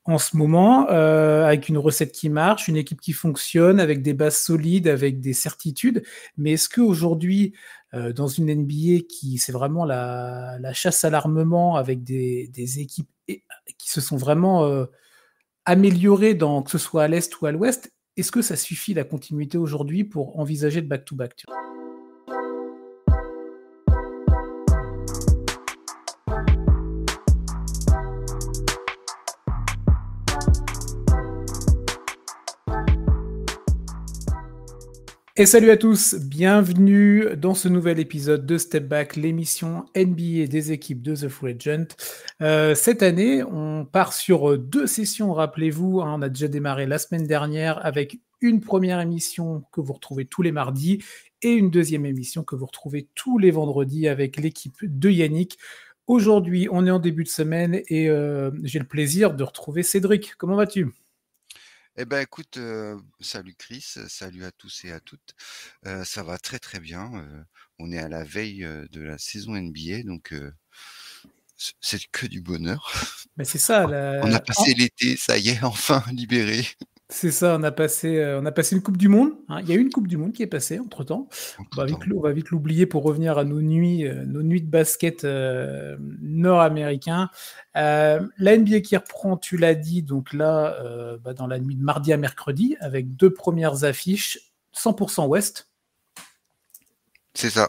en ce moment, avec une recette qui marche, une équipe qui fonctionne, avec des bases solides, avec des certitudes. Mais est-ce qu'aujourd'hui, dans une NBA c'est vraiment la chasse à l'armement avec des équipes qui se sont vraiment améliorées, que ce soit à l'Est ou à l'Ouest, est-ce que ça suffit la continuité aujourd'hui pour envisager le back-to-back? Et salut à tous, bienvenue dans ce nouvel épisode de Step Back, l'émission NBA des équipes de The Free Agent. Cette année, on part sur 2 sessions, rappelez-vous, on a déjà démarré la semaine dernière avec une première émission que vous retrouvez tous les mardis et une deuxième émission que vous retrouvez tous les vendredis avec l'équipe de Yannick. Aujourd'hui, on est en début de semaine et j'ai le plaisir de retrouver Cédric. Comment vas-tu ? Eh ben, écoute, salut Chris, salut à tous et à toutes. Ça va très, très bien, on est à la veille, de la saison NBA donc c'est que du bonheur. Mais c'est ça, On a passé l'été, ça y est, enfin libéré. c'est ça, on a passé une coupe du monde, hein. Il y a eu une coupe du monde qui est passée entre-temps. Entre-temps. On va vite l'oublier pour revenir à nos nuits de basket nord-américain. La NBA qui reprend, tu l'as dit, donc là, dans la nuit de mardi à mercredi, avec 2 premières affiches, 100% Ouest, C'est ça,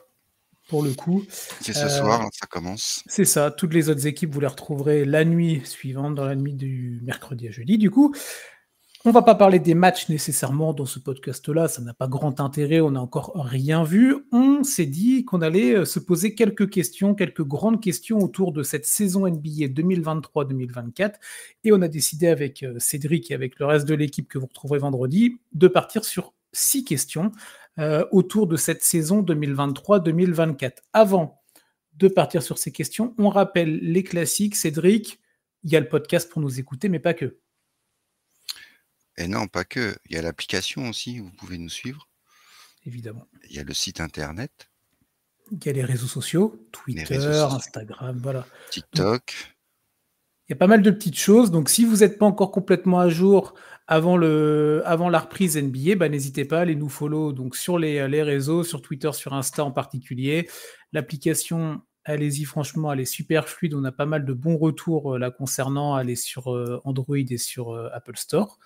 pour le coup. c'est ce soir, hein, ça commence. C'est ça, toutes les autres équipes, vous les retrouverez la nuit suivante, dans la nuit du mercredi à jeudi, du coup. On va pas parler des matchs nécessairement dans ce podcast-là, ça n'a pas grand intérêt, on n'a encore rien vu. On s'est dit qu'on allait se poser quelques questions, quelques grandes questions autour de cette saison NBA 2023-2024, et on a décidé avec Cédric et avec le reste de l'équipe que vous retrouverez vendredi, de partir sur 6 questions autour de cette saison 2023-2024. Avant de partir sur ces questions, on rappelle les classiques. Cédric, il y a le podcast pour nous écouter, mais pas que. Et non, pas que, il y a l'application aussi, vous pouvez nous suivre. Évidemment. Il y a le site internet. Il y a les réseaux sociaux, Twitter, Instagram, voilà. TikTok. Il y a pas mal de petites choses. Donc, si vous n'êtes pas encore complètement à jour avant la reprise NBA, n'hésitez pas à aller nous follow donc, sur les réseaux, sur Twitter, sur Insta en particulier. L'application, allez-y, franchement, elle est super fluide. On a pas mal de bons retours là concernant. Elle est sur Android et sur Apple Store.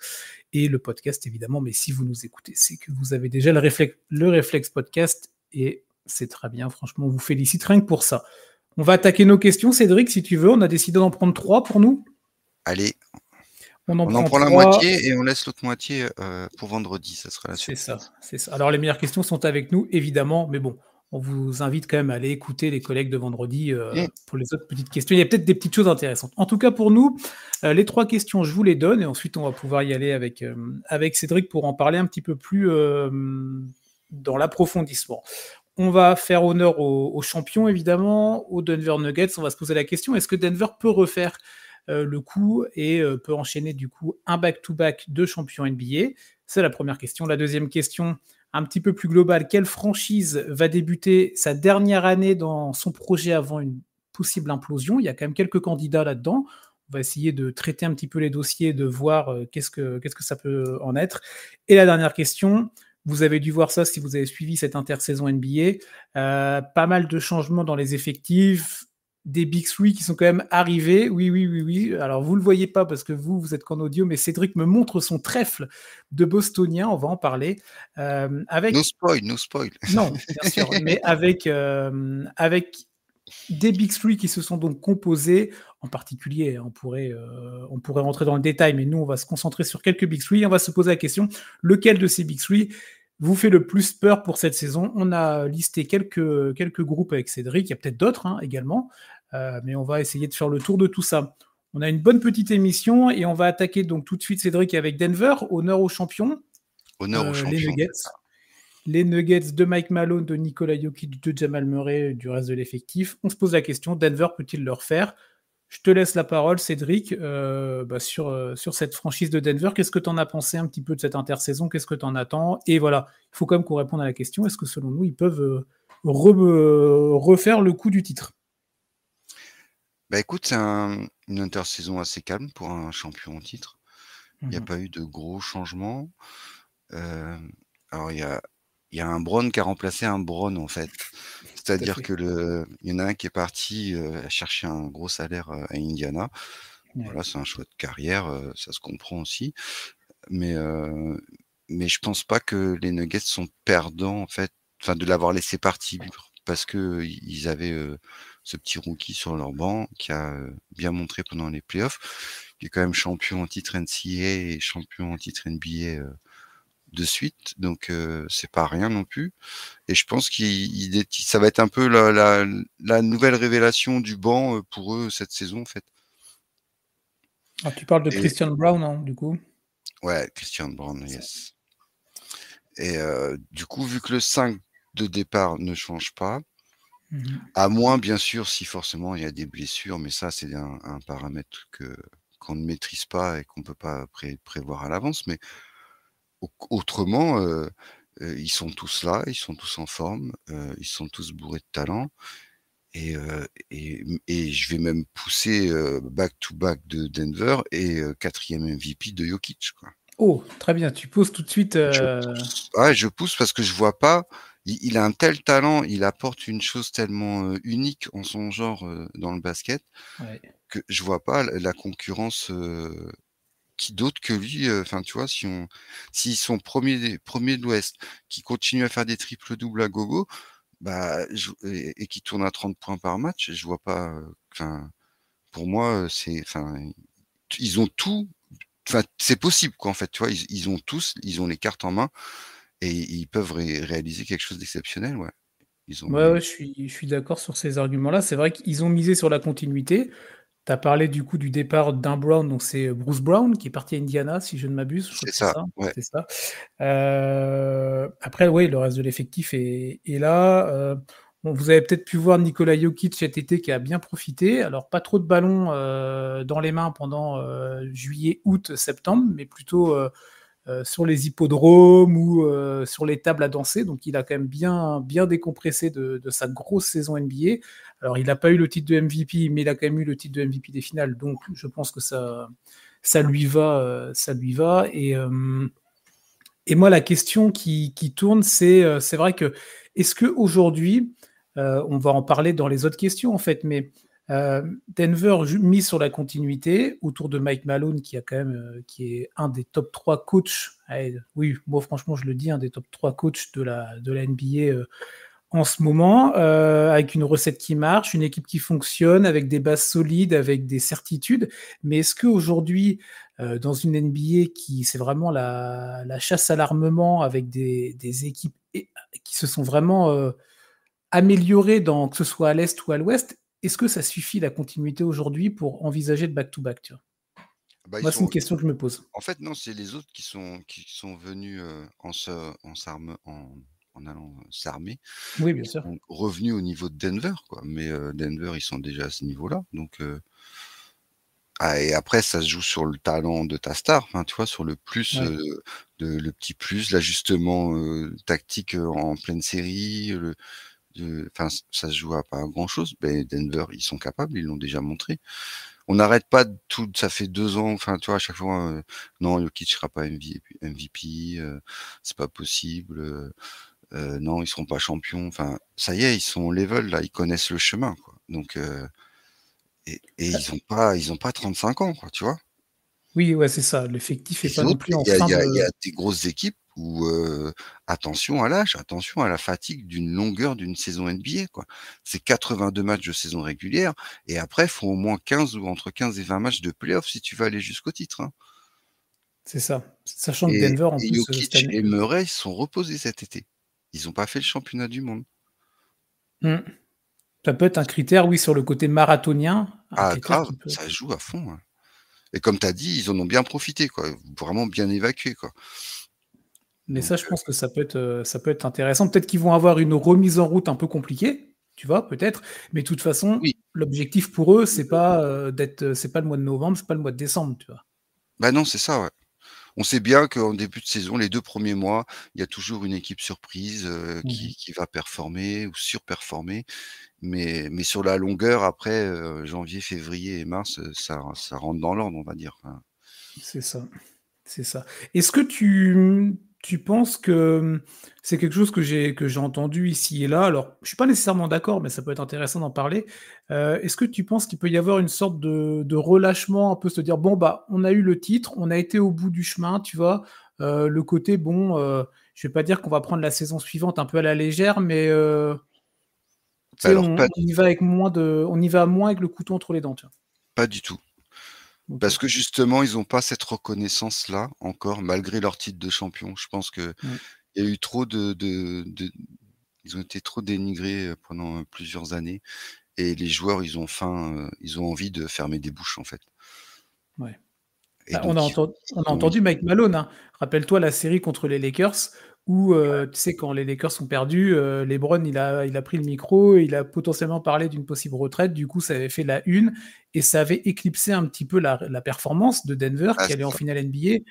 Et le podcast, évidemment. Mais si vous nous écoutez, c'est que vous avez déjà le réflexe podcast. Et c'est très bien. Franchement, on vous félicite rien que pour ça. On va attaquer nos questions, Cédric, si tu veux. On a décidé d'en prendre 3 pour nous. Allez, on en prend 3. La moitié et on laisse l'autre moitié pour vendredi, ça sera la surprise. C'est ça. Alors, les meilleures questions sont avec nous, évidemment, mais bon, on vous invite quand même à aller écouter les collègues de vendredi pour les autres petites questions. Il y a peut-être des petites choses intéressantes. En tout cas, pour nous, les 3 questions, je vous les donne et ensuite, on va pouvoir y aller avec Cédric pour en parler un petit peu plus dans l'approfondissement. On va faire honneur aux champions, évidemment, aux Denver Nuggets. On va se poser la question, est-ce que Denver peut refaire le coup et peut enchaîner du coup un back-to-back de champions NBA? C'est la première question. La deuxième question, un petit peu plus globale, quelle franchise va débuter sa dernière année dans son projet avant une possible implosion? Il y a quand même quelques candidats là-dedans. On va essayer de traiter un petit peu les dossiers, de voir qu'est-ce que ça peut en être. Et la dernière question, vous avez dû voir ça si vous avez suivi cette intersaison NBA. Pas mal de changements dans les effectifs, des Big Three qui sont quand même arrivés. Oui. Alors, vous ne le voyez pas parce que vous êtes qu'en audio, mais Cédric me montre son trèfle de Bostonien. On va en parler. No spoil. Non, bien sûr, mais avec des Big Three qui se sont donc composés, en particulier, on pourrait rentrer dans le détail, mais nous, on va se concentrer sur quelques Big Three. On va se poser la question, lequel de ces Big Three vous fait le plus peur pour cette saison? On a listé quelques groupes avec Cédric, il y a peut-être d'autres également, mais on va essayer de faire le tour de tout ça. On a une bonne petite émission et on va attaquer donc tout de suite, Cédric, avec Denver, honneur aux champions. Honneur aux champions. Les Nuggets. Les Nuggets de Mike Malone, de Nikola Jokic, de Jamal Murray, du reste de l'effectif. On se pose la question, Denver peut-il le refaire? Je te laisse la parole, Cédric, sur cette franchise de Denver. Qu'est-ce que tu en as pensé un petit peu de cette intersaison? Qu'est-ce que tu en attends? Et voilà, il faut quand même qu'on réponde à la question, est-ce que selon nous, ils peuvent refaire le coup du titre? Bah, écoute, c'est une intersaison assez calme pour un champion en titre. Il y a Mmh. pas eu de gros changements. Hem, alors il y a un Brown qui a remplacé un Brown, en fait. Tout à C'est-à-dire fait. que il y en a un qui est parti, chercher un gros salaire, à Indiana. Ouais. Voilà, c'est un choix de carrière, ça se comprend aussi. Mais, heu, mais je pense pas que les Nuggets sont perdants, en fait, enfin de l'avoir laissé partir parce que ils avaient, ce petit rookie sur leur banc qui a, bien montré pendant les playoffs, qui est quand même champion en titre NCAA et champion en titre NBA, de suite, donc c'est pas rien non plus et je pense ça va être un peu la nouvelle révélation du banc, pour eux cette saison, en fait Ah, tu parles de et Christian Brown, hein, du coup? ouais, Christian Braun, C'est ça. yes et du coup, vu que le 5 de départ ne change pas, Mmh. à moins bien sûr si forcément il y a des blessures, mais ça c'est un paramètre qu'on ne maîtrise pas et qu'on peut pas prévoir à l'avance, mais autrement, ils sont tous là, ils sont tous en forme, ils sont tous bourrés de talent et je vais même pousser, back to back de Denver et 4e MVP de Jokic, quoi. Oh, très bien, tu poses tout de suite, Je pousse, ouais, je pousse parce que je vois pas, il a un tel talent, il apporte une chose tellement, unique en son genre, dans le basket, ouais. que je vois pas la concurrence, qui d'autre que lui, enfin, tu vois? S'ils sont premiers de l'Ouest, qui continuent à faire des triples doubles à gogo, bah, et qui tournent à 30 points par match, je vois pas, enfin, pour moi, c'est enfin, ils ont tout, enfin, c'est possible quoi, en fait, tu vois? Ils ont les cartes en main et ils peuvent réaliser quelque chose d'exceptionnel, ouais. Ils ont Ouais, les ouais, je suis d'accord sur ces arguments-là. C'est vrai qu'ils ont misé sur la continuité. Tu as parlé du coup du départ d'un Brown, donc c'est Bruce Brown qui est parti à Indiana, si je ne m'abuse, je crois c'est que c'est ça, ça, ouais, c'est ça. Après, oui, le reste de l'effectif est là. Bon, vous avez peut-être pu voir Nikola Jokic cet été qui a bien profité. Alors, pas trop de ballons dans les mains pendant juillet, août, septembre, mais plutôt sur les hippodromes ou sur les tables à danser. Donc, il a quand même bien, bien décompressé de sa grosse saison NBA. Alors, il n'a pas eu le titre de MVP, mais il a quand même eu le titre de MVP des finales. Donc, je pense que ça lui va, ça lui va. Et moi, la question qui tourne, c'est vrai que est-ce qu'aujourd'hui, on va en parler dans les autres questions en fait, mais Denver mise sur la continuité autour de Mike Malone qui a quand même qui est un des top 3 coachs. Allez, oui, moi franchement je le dis, un des top 3 coachs de la NBA en ce moment, avec une recette qui marche, une équipe qui fonctionne, avec des bases solides, avec des certitudes. Mais est-ce qu'aujourd'hui, dans une NBA qui c'est vraiment la chasse à l'armement avec des équipes qui se sont vraiment améliorées dans, que ce soit à l'Est ou à l'Ouest, est-ce que ça suffit la continuité aujourd'hui pour envisager de back-to-back, tu vois? bah, Moi, c'est une question que je me pose. en fait, non, c'est les autres qui sont venus, en allant, s'armer, Oui, bien qui sûr. sont revenus au niveau de Denver, quoi, mais Denver, ils sont déjà à ce niveau-là, donc et après ça se joue sur le talent de ta star, enfin, tu vois? Sur le plus, Ouais. le petit plus, l'ajustement, tactique, en pleine série, enfin, ça se joue à pas grand-chose. Beh, Denver, ils sont capables, ils l'ont déjà montré. On n'arrête pas de tout, ça fait 2 ans, enfin, tu vois? À chaque fois, non, Jokic sera pas MVP, c'est pas possible, non, ils seront pas champions. Enfin, ça y est, ils sont au level là, ils connaissent le chemin, quoi. Donc et ils ont pas 35 ans, quoi, tu vois? Oui, ouais, c'est ça. L'effectif est Les pas non autres, plus en il y a il fin y a il y de. a des grosses équipes où, attention à l'âge, attention à la fatigue d'une longueur d'une saison NBA, quoi. C'est 82 matchs de saison régulière et après, il faut au moins 15 ou entre 15 et 20 matchs de play-off si tu veux aller jusqu'au titre, hein. C'est ça. Sachant que Et Denver, en et plus, cette Jokic année. et Murray se sont reposés cet été. Ils ont pas fait le championnat du monde. Mmh. Ça peut être un critère, oui, sur le côté marathonien, un Ah critère grave, qui peut. ça joue à fond, ouais. Et comme tu as dit, ils en ont bien profité, quoi, vraiment bien évacué, quoi. Mais Donc ça, je pense que ça peut être intéressant. Peut-être qu'ils vont avoir une remise en route un peu compliquée, tu vois? Peut-être, mais de toute façon, oui, l'objectif pour eux, c'est pas le mois de novembre, c'est pas le mois de décembre, tu vois? bah, non, c'est ça, ouais. On sait bien qu'en début de saison, les 2 premiers mois, il y a toujours une équipe surprise, Mmh. qui va performer ou surperformer Mais sur la longueur, après, janvier, février et mars, ça rentre dans l'ordre, on va dire. Enfin, C'est ça. C'est ça. Est-ce que tu penses que c'est quelque chose que j'ai entendu ici et là? Alors, je suis pas nécessairement d'accord, mais ça peut être intéressant d'en parler. Est-ce que tu penses qu'il peut y avoir une sorte de relâchement, un peu se dire: «Bon, bah, on a eu le titre, on a été au bout du chemin», tu vois? Le côté bon, je vais pas dire qu'on va prendre la saison suivante un peu à la légère, mais tu sais, alors on y va moins avec le couteau entre les dents, tu vois? pas du tout. Parce OK. que justement, ils ont pas cette reconnaissance-là encore, malgré leur titre de champion. Je pense qu'il Mmh. y a eu trop de ils ont été trop dénigrés, pendant, plusieurs années et les joueurs, ils ont envie de fermer des bouches, en fait Ouais. et Bah, donc on a ils entendu Mike Malone, hein. Rappelle-toi la série contre les Lakers où, tu sais, quand les Lakers ont perdu, LeBron, il a pris le micro, il a potentiellement parlé d'une possible retraite. Du coup, ça avait fait la une et ça avait éclipsé un petit peu la performance de Denver ah, qui allait c'est en ça. finale NBA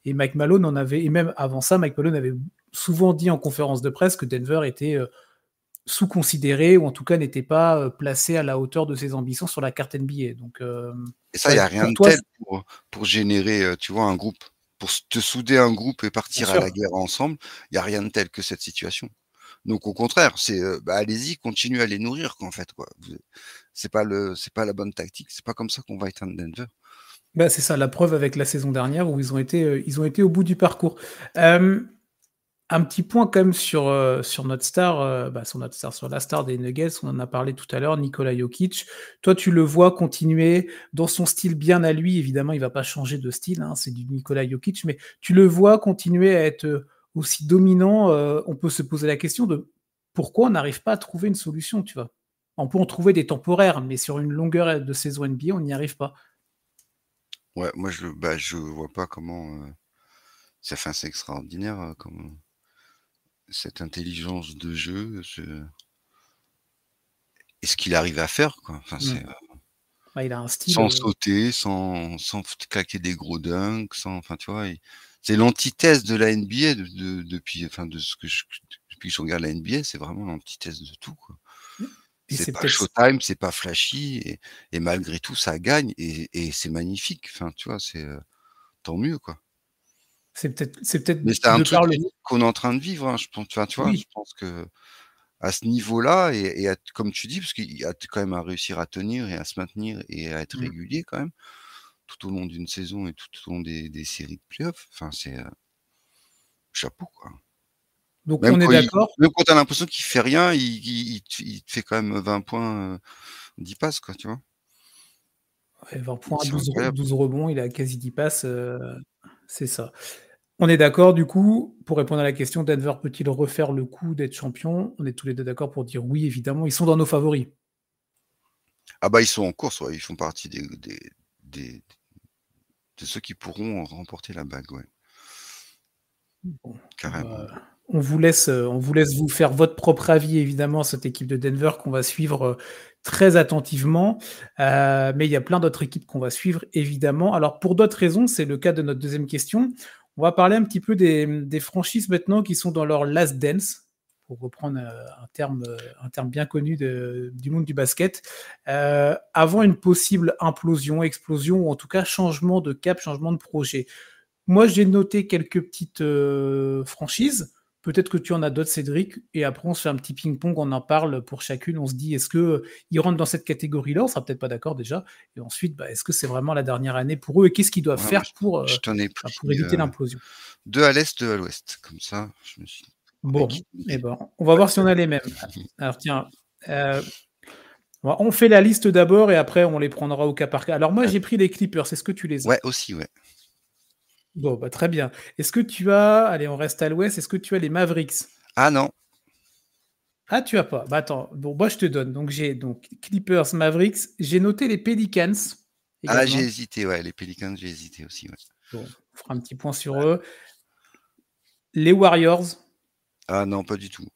et Mike Malone en avait et même avant ça, Mike Malone avait souvent dit en conférence de presse que Denver était, sous-considéré ou en tout cas n'était pas, placé à la hauteur de ses ambitions sur la carte NBA. Donc, Et ça, il y ouais, a rien pour de toi, tel pour générer, tu vois, un groupe. Pour te souder un groupe et bien partir à la sûr. guerre ensemble, il y a rien de tel que cette situation. Donc au contraire, c'est, bah, allez-y, continuez à les nourrir quoi, en fait, quoi. C'est pas la bonne tactique, c'est pas comme ça qu'on va éteindre Denver. Bah, c'est ça, la preuve avec la saison dernière où ils ont été au bout du parcours. Un petit point quand même sur notre star, sur la star des Nuggets, on en a parlé tout à l'heure, Nikola Jokic. Toi, tu le vois continuer dans son style bien à lui, évidemment, il va pas changer de style, hein, c'est du Nikola Jokic, mais tu le vois continuer à être, aussi dominant, on peut se poser la question de pourquoi on n'arrive pas à trouver une solution, tu vois? On peut en trouver des temporaires, mais sur une longueur, de saison NBA, on n'y arrive pas. Ouais, moi je vois pas comment, c'est extraordinaire, comme cette intelligence de jeu, ce qu'il arrive à faire quoi. Enfin Mmh. c'est, Ouais, il a un style, sans sauter, sans claquer des gros dunks, sans enfin tu vois? C'est l'antithèse de la NBA depuis enfin de ce que je depuis que je regarde la NBA, c'est vraiment l'antithèse de tout quoi. et C'est c'est pas peut-être showtime, c'est pas flashy et malgré tout ça gagne et c'est magnifique. Enfin tu vois? C'est, tant mieux quoi. c'est peut-être Mais c'est un de truc par le unique qu'on est en train de vivre, hein, je pense enfin tu vois? Je oui. pense qu'à ce niveau-là et à comme tu dis, parce qu'il y a quand même à réussir à tenir et à se maintenir et à être Mmh. régulier quand même. Tout au long d'une saison et tout au long des séries de playoffs. Enfin, c'est, chapeau, quoi. Donc on est d'accord, Même quand tu as l'impression qu'il fait rien, il te fait quand même 20 points, 10 passes, quoi, tu vois? ouais, 20 points, C'est 12 incroyable. 12 rebonds, il a quasi 10 passes, c'est ça. On est d'accord du coup, pour répondre à la question, Denver peut-il refaire le coup d'être champion? On est tous les 2 d'accord pour dire oui, évidemment, ils sont dans nos favoris. Ah bah, ils sont en course, ouais, ils font partie des de ceux qui pourront remporter la bague, ouais, Bon, carrément. on vous laisse vous faire votre propre avis évidemment, cette équipe de Denver qu'on va suivre, très attentivement, mais il y a plein d'autres équipes qu'on va suivre évidemment. Alors pour d'autres raisons, c'est le cas de notre deuxième question. On va parler un petit peu des franchises maintenant qui sont dans leur last dance, pour reprendre, un terme bien connu du monde du basket, avant une possible implosion, explosion ou en tout cas changement de cap, changement de projet. Moi, j'ai noté quelques petites, franchises. Peut-être que tu en as d'autres, Cédric, et après on se fait un petit ping-pong, on en parle pour chacune. On se dit: «Est-ce que, ils rentrent dans cette catégorie-là?» On sera peut-être pas d'accord déjà et ensuite, bah, est-ce que c'est vraiment la dernière année pour eux et qu'est-ce qu'ils doivent Ouais, moi, faire pour, je t'en ai bah, pris, pour éviter l'implosion? 2 à l'est, 2 à l'ouest. Comme ça, je me suis Bon, eh équilibré. ben, on va voir si on a les mêmes. Alors tiens, on fait la liste d'abord et après on les prendra au cas par cas. Alors moi, j'ai pris les Clippers, est-ce que tu les Ouais, as? aussi, ouais. Bon, bah, très bien. Est-ce que tu as allez, on reste à l'ouest, est-ce que tu as les Mavericks? Ah non, Ah, tu as pas? Bah, attends, bon, moi, je te donne. Donc, j'ai donc Clippers, Mavericks. J'ai noté les Pelicans ah j'ai également. hésité, ouais, les Pelicans, j'ai hésité aussi, ouais. Bon, on fera un petit point sur eux. Les Warriors, Ah non, pas du tout.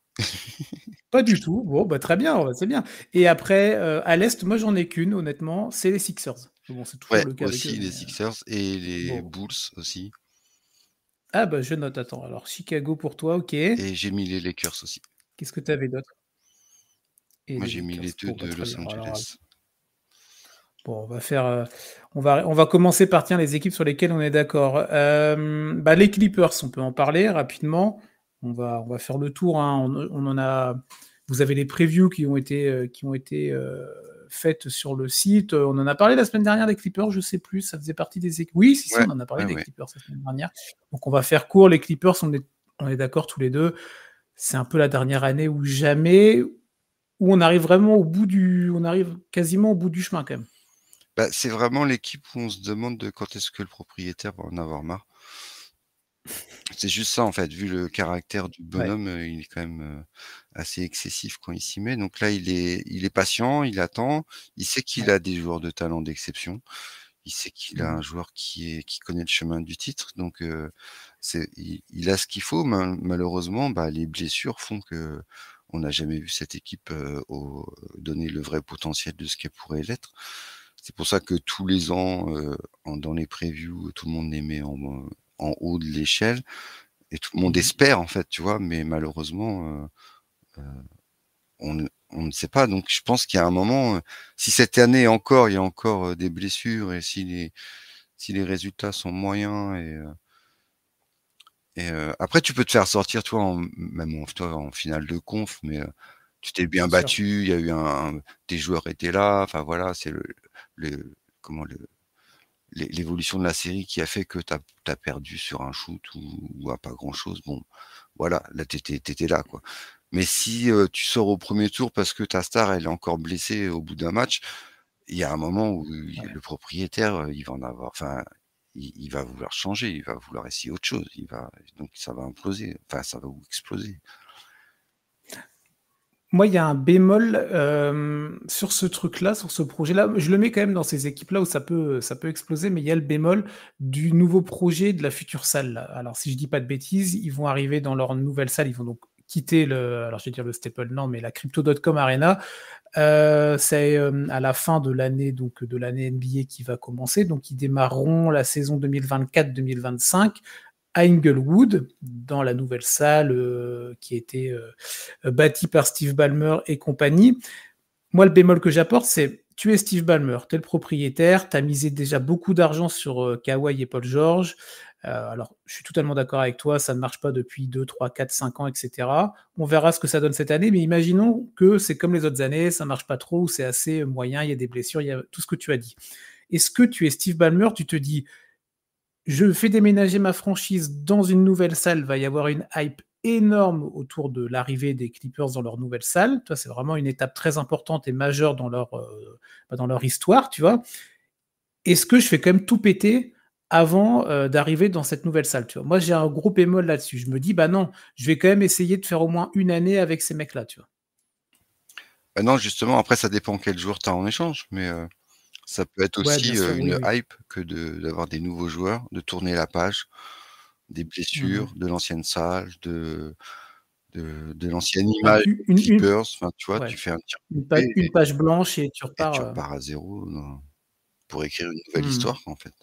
pas du tout. Bon, bah, très bien, c'est bien. Et après, à l'Est, moi, j'en ai qu'une, honnêtement, c'est les Sixers. Mais bon, c'est toujours Ouais, le cas avec eux, aussi mais les Sixers et les bon. Bulls aussi Ah, bah, je note. Attends, alors Chicago pour toi, OK. et j'ai mis les Lakers aussi. Qu'est-ce que tu avais d'autre? et Moi, les j'ai mis les Lakers. 2 Bon, bah, de très Los bien. Alors, Angeles. bon, on va faire, on va commencer par tiens, les équipes sur lesquelles on est d'accord. Bah, les Clippers, on peut en parler rapidement. On va faire le tour, hein. On en a. Vous avez les previews qui ont été faites sur le site. On en a parlé la semaine dernière des Clippers, je sais plus. Ça faisait partie des équipes. Oui, si, Ouais, on en a parlé ouais, des ouais. Clippers la semaine dernière. Donc on va faire court. Les Clippers, on est d'accord tous les deux. C'est un peu la dernière année où jamais, où on arrive vraiment au bout on arrive quasiment au bout du chemin quand même. Bah, c'est vraiment l'équipe où on se demande de quand est-ce que le propriétaire va en avoir marre. C'est juste ça, en fait, vu le caractère du Ouais. bonhomme, il est quand même, assez excessif quand il s'y met. Donc là, il est patient, il attend, il sait qu'il Ouais. a des joueurs de talent d'exception. Il sait qu'il a un Mmh. joueur qui connaît le chemin du titre, donc c'est il a ce qu'il faut. Malheureusement, bah, les blessures font qu'on n'a jamais vu cette équipe, donner le vrai potentiel de ce qu'elle pourrait l'être. C'est pour ça que tous les ans, dans les previews, tout le monde les met en haut de l'échelle et tout le monde Mmh. espère en fait, tu vois? Mais malheureusement, heu, on ne sait pas. Donc je pense qu'il y a un moment, si cette année encore, il y a encore, des blessures et si les résultats sont moyens après tu peux te faire sortir, tu vois, même en finale de conf, mais tu t'es bien Bien sûr. battu, il y a eu tes joueurs étaient là, enfin voilà, c'est le comment le l'évolution de la série qui a fait que tu as perdu sur un shoot ou à pas grand chose. Bon, voilà, là tu étais là, quoi. Mais si, tu sors au premier tour parce que ta star, elle est encore blessée au bout d'un match, il y a un moment où Ouais. le propriétaire, il va en avoir enfin, il va vouloir changer, il va vouloir essayer autre chose. Donc ça va imploser, enfin ça va ou exploser. Moi, il y a un bémol, sur ce truc-là, sur ce projet-là. Je le mets quand même dans ces équipes-là où ça peut exploser, mais il y a le bémol du nouveau projet de la future salle, là. Alors si je dis pas de bêtises, ils vont arriver dans leur nouvelle salle, ils vont donc quitter alors je vais dire le Staples, non, mais la Crypto.com Arena. C'est, à la fin de l'année, donc de l'année NBA qui va commencer, donc ils démarreront la saison 2024-2025 à Inglewood, dans la nouvelle salle, qui a été, bâtie par Steve Ballmer et compagnie. Moi, le bémol que j'apporte, c'est tu es Steve Ballmer, tu es le propriétaire, tu as misé déjà beaucoup d'argent sur Kawhi et Paul George. Alors, je suis totalement d'accord avec toi, ça ne marche pas depuis 2, 3, 4, 5 ans, etc. On verra ce que ça donne cette année, mais imaginons que c'est comme les autres années, ça marche pas trop, c'est assez moyen, il y a des blessures, il y a tout ce que tu as dit. Est-ce que tu es Steve Ballmer, tu te dis, je fais déménager ma franchise dans une nouvelle salle, va y avoir une hype énorme autour de l'arrivée des Clippers dans leur nouvelle salle. Toi, c'est vraiment une étape très importante et majeure dans leur histoire, tu vois. Est-ce que je fais quand même tout péter avant d'arriver dans cette nouvelle salle, tu vois? Moi, j'ai un gros bémol là-dessus. Je me dis, bah non, je vais quand même essayer de faire au moins une année avec ces mecs-là, tu vois. Bah non, justement, après ça dépend quel joueur tu as en échange, mais ça peut être Ouais, bien aussi, sûr, oui, une oui. hype que d'avoir des nouveaux joueurs, de tourner la page, des Mhm. blessures, de l'ancienne salle, de l'ancienne Ah, image des Clippers, enfin, tu vois? Tu ouais, fais un tir groupé une page blanche et tu et repars. tu repars à zéro pour écrire une nouvelle Mhm. histoire, en fait.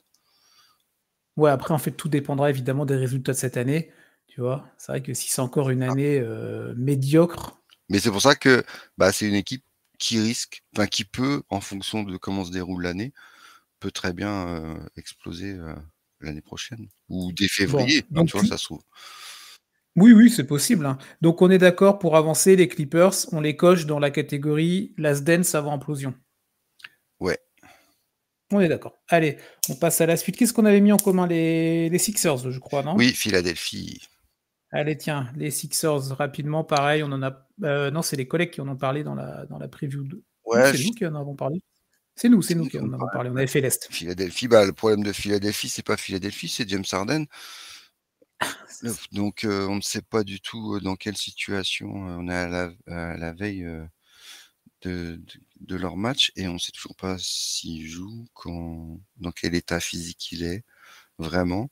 Ouais, après, en fait, tout dépendra évidemment des résultats de cette année, tu vois? C'est vrai que si c'est encore une Ah. année, médiocre. Mais c'est pour ça que, bah, c'est une équipe qui risque, enfin qui peut, en fonction de comment se déroule l'année, peut très bien, exploser, l'année prochaine ou dès Bon, février, enfin, donc tu vois? Ça se trouve. oui, oui, c'est possible, hein. Donc on est d'accord pour avancer, les Clippers, on les coche dans la catégorie last dance avant implosion. Ouais, On est d'accord. Allez, on passe à la suite. Qu'est-ce qu'on avait mis en commun? Les Sixers, je crois, non? oui, Philadelphie. Allez, tiens, les Sixers, rapidement, pareil, on en a non, c'est les collègues qui en ont parlé dans la preview de ou Ouais, c'est nous qui en avons parlé? C'est c'est nous nous qui qui en en avons parlons, parlé, on ouais. avait fait l'Est. Philadelphie, bah, le problème de Philadelphie, c'est pas Philadelphie, c'est James Harden. Donc on ne sait pas du tout, dans quelle situation, on est à la veille, de leur match et on sait toujours pas s'il joue, dans quel état physique il est, vraiment.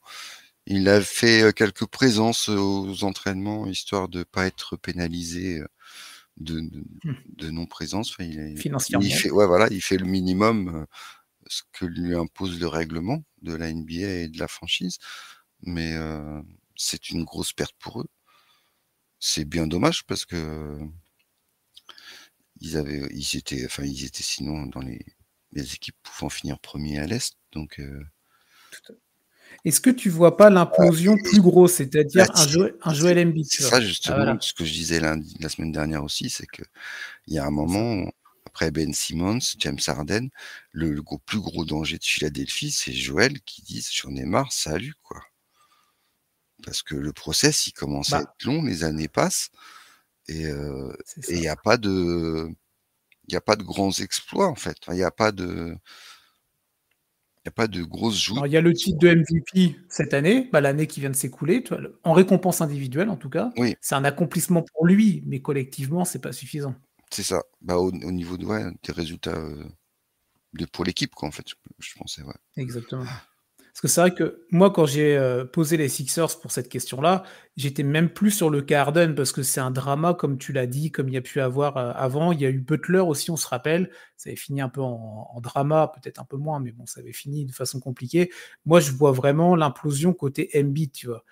Il a fait, quelques présences, aux entraînements, histoire de pas être pénalisé, de Mmh. de non-présence. Enfin, il Financièrement. fait ouais, voilà, il fait le minimum, ce que lui impose le règlement de la NBA et de la franchise, mais c'est une grosse perte pour eux. C'est bien dommage parce que ils étaient sinon dans les équipes pouvant finir premier à l'Est. Donc, Est-ce que tu vois pas l'implosion plus grosse, bah, c'est-à-dire un Joel Embiid, c'est tu vois? ça Ah justement voilà, ce que je disais la semaine dernière aussi, c'est que il y a un c'est ça. moment, après Ben Simmons, James Harden, le plus gros danger de Philadelphie, c'est Joel qui dit: «J'en ai marre, salut quoi». Parce que le process, il commence à Bah, être long, les années passent et c'est il ça. y a pas de grands exploits en fait. Enfin, il y a pas de grosses joutes. Alors il y a le titre de MVP cette année, bah, l'année qui vient de s'écouler, tu vois? Le en récompense individuelle en tout cas, Oui, c'est un accomplissement pour lui, mais collectivement, c'est pas suffisant. c'est ça. Bah, au niveau de ouais, des résultats, pour l'équipe quoi en fait, je pensais, ouais. Exactement. Parce que c'est vrai que moi, quand j'ai, posé les Sixers pour cette question-là, j'étais même plus sur le cas Harden parce que c'est un drama comme tu l'as dit, comme il y a pu avoir, avant. Il y a eu Butler aussi, on se rappelle. Ça avait fini un peu en drama, peut-être un peu moins, mais bon, ça avait fini de façon compliquée. Moi, je vois vraiment l'implosion côté Embiid, tu vois?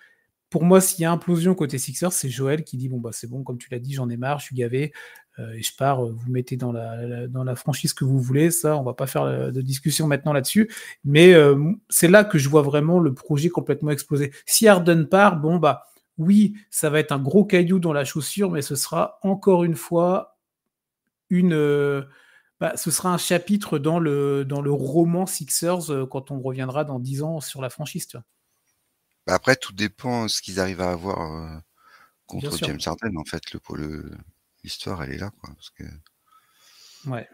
Pour moi, s'il y a implosion côté Sixers, c'est Joel qui dit: «Bon, bah, c'est bon, comme tu l'as dit, j'en ai marre, je suis gavé, et je pars, vous mettez dans la franchise que vous voulez, ça, on va pas faire, de discussion maintenant là-dessus». Mais, c'est là que je vois vraiment le projet complètement exploser. Si Harden part, bon, bah, oui, ça va être un gros caillou dans la chaussure, mais ce sera encore une fois une, bah, ce sera un chapitre dans le roman Sixers, quand on reviendra dans 10 ans sur la franchise, tu vois? Bah, après tout dépend ce qu'ils arrivent à avoir, Bien contre sûr, James Harden en fait, l'histoire elle est là quoi, parce que ouais.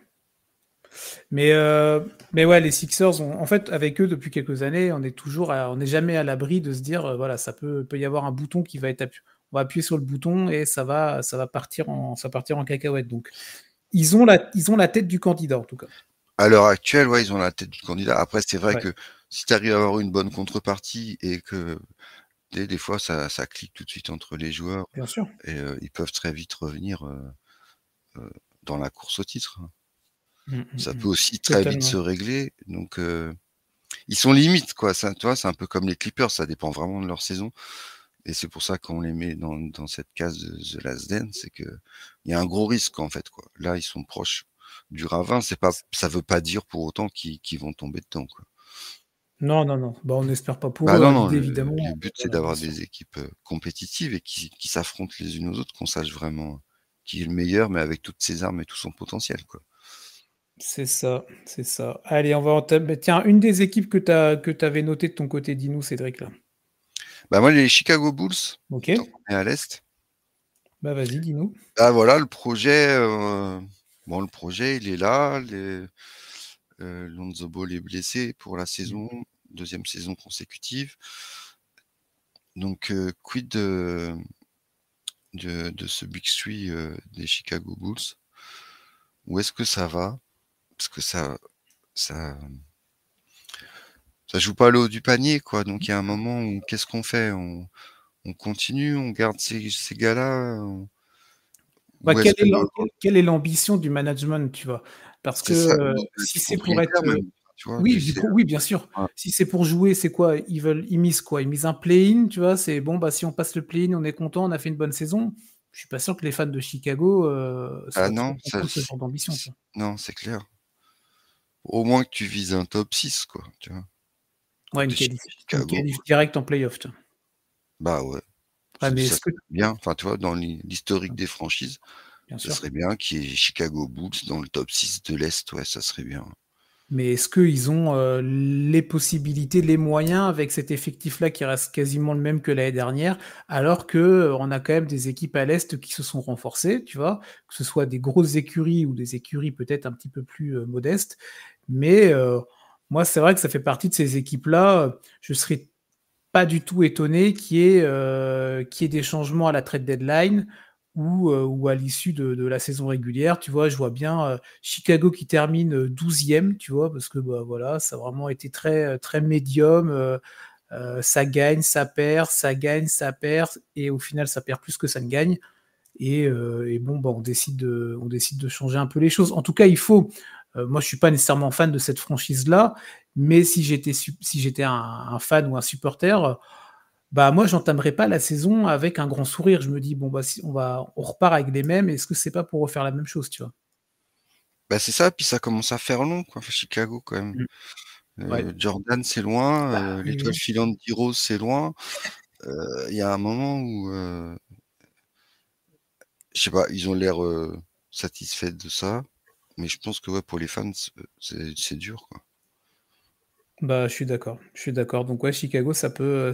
Mais, mais ouais, les Sixers, en fait, avec eux depuis quelques années, on n'est jamais à l'abri de se dire, voilà, peut y avoir un bouton qui va être appuyé. On va appuyer sur le bouton et ça va partir en cacahuète. Donc, ils ont la tête du candidat en tout cas. à l'heure actuelle, ouais, ils ont la tête du candidat. Après c'est vrai Ouais, que si tu arrives à avoir une bonne contrepartie et que des fois ça clique tout de suite entre les joueurs bien sûr. et ils peuvent très vite revenir, heu, dans la course au titre, hein. Mmh, mmh, Ça mmh. peut aussi très vite Totalement. se régler donc ils sont limites quoi, ça tu vois? C'est un peu comme les Clippers, ça dépend vraiment de leur saison et c'est pour ça qu'on les met dans cette case de The Last Dance, c'est qu'il y a un gros risque en fait quoi. Là, ils sont proches du ravin, ça veut pas dire pour autant qu'ils vont tomber dedans quoi. Non, non, non. Bah, on n'espère pas pour Bah, eux, non, hein. non, L'idée le évidemment, but c'est voilà, bien d'avoir sûr. des équipes, compétitives et qui s'affrontent les unes aux autres, qu'on sache vraiment qui est le meilleur, mais avec toutes ses armes et tout son potentiel quoi. C'est ça, c'est ça. Allez, on va entamer tiens, une des équipes que tu avais notées de ton côté, dis-nous Cédric là. Bah, moi les Chicago Bulls, tant OK. qu'on est à l'Est. Bah, vas-y, dis-nous. Ah voilà, le projet il est là, Lonzo Ball est blessé pour la Mmh. saison, deuxième saison consécutive. Donc quid de ce Big Three, des Chicago Bulls? Où est-ce que ça va? Parce que ça ça joue pas le haut du panier quoi, donc il y a un moment où qu'est-ce qu'on fait? On continue, on garde ces gars-là, Bah, ou est-ce que quelle est l'ambition du management, tu vois? Parce que, c'est ça, si du c'est pour être, propriétaire même, tu vois? oui, oui, bien sûr. Ouais. Si c'est pour jouer, c'est quoi? Ils misent quoi? Ils misent un play-in, tu vois? C'est bon, bah, si on passe le play-in, on est content, on a fait une bonne saison. Je suis pas sûr que les fans de Chicago, Ah soient trop non, contents de ce genre d'ambition, tu vois? non, c'est clair. Au moins que tu vises un top 6 quoi, tu vois? Ouais, De une Chicago. qualif directe en play-off, tu vois? Bah, ouais, Ouais, mais ça est-ce que serait bien, enfin, tu vois, dans l'historique des franchises, bien ça sûr. serait bien qu'il y ait Chicago Bulls dans le top 6 de l'Est, ouais, ça serait bien. Mais est-ce qu'ils ont, les possibilités, les moyens avec cet effectif-là qui reste quasiment le même que l'année dernière? Alors que, on a quand même des équipes à l'Est qui se sont renforcées, tu vois? Que ce soit des grosses écuries ou des écuries peut-être un petit peu plus, modestes. Mais, moi, c'est vrai que ça fait partie de ces équipes-là, je serais pas du tout étonné qu'il y ait des changements à la trade deadline ou à l'issue de la saison régulière. Tu vois? Je vois bien, Chicago qui termine, 12e, tu vois? Parce que, bah, voilà, ça a vraiment été très, très médium, ça gagne, ça perd, ça gagne, ça perd et au final, ça perd plus que ça ne gagne et bon, bah, on décide de changer un peu les choses. En tout cas, moi, je suis pas nécessairement fan de cette franchise-là, mais si j'étais un fan ou un supporter, bah, moi, j'entamerais pas la saison avec un grand sourire. Je me dis: «Bon, bah, si on repart avec les mêmes, est-ce que c'est pas pour refaire la même chose?» tu vois? Bah, c'est ça, puis ça commence à faire long, quoi, Chicago quand même. Mmh. Ouais. Jordan, c'est loin, Bah, oui, l'étoile oui. filante d'Heroes, c'est loin. Il y a un moment où, je sais pas, ils ont l'air, satisfaits de ça, mais je pense que, ouais, pour les fans, c'est dur, quoi. Bah, je suis d'accord, je suis d'accord. Donc ouais, Chicago, ça peut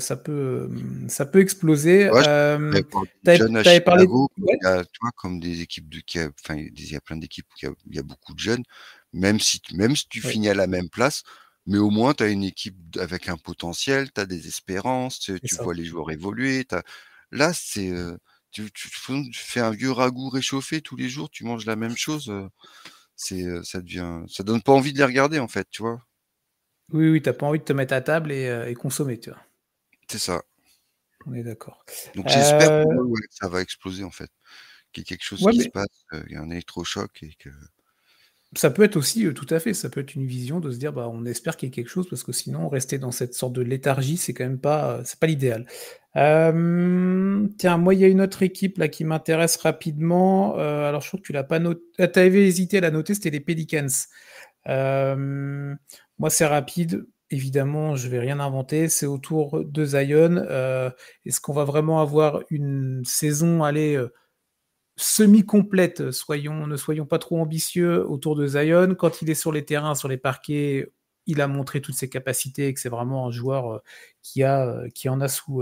exploser. Ouais, je pense qu'il devrait y avoir des Tu jeunes à avais parlé Chicago, comme ouais? il y a, tu vois, comme des équipes de qui a enfin, il y a plein d'équipes où il y a beaucoup de jeunes, même si tu Oui, finis à la même place, mais au moins tu as une équipe avec un potentiel, tu as des espérances, c'est tu ça. vois les joueurs évoluer, là, c'est, tu fais un vieux ragoût réchauffé tous les jours, tu manges la même chose, ça donne pas envie de les regarder, en fait, tu vois? Oui, oui, tu as pas envie de te mettre à table et consommer, tu vois? C'est ça. On est d'accord. Donc j'espère Heu, pour eux, ouais, que ça va exploser, en fait, qu'il y ait quelque chose ouais, qui se mais passe, il y a un électrochoc et que ça peut être aussi, tout à fait, ça peut être une vision de se dire: «Bah, on espère qu'il y ait quelque chose» parce que sinon rester dans cette sorte de léthargie, c'est quand même pas, c'est pas l'idéal. Tiens, moi, il y a une autre équipe là qui m'intéresse rapidement, alors je crois que tu l'as pas noté. Tu avais hésité à la noter, c'était les Pelicans. Hem, Moi, c'est rapide. Évidemment, je vais rien inventer. C'est autour de Zion. Est-ce qu'on va vraiment avoir une saison, allez, semi-complète? Ne soyons pas trop ambitieux autour de Zion. Quand il est sur les terrains, sur les parquets, il a montré toutes ses capacités et que c'est vraiment un joueur, qui en a sous,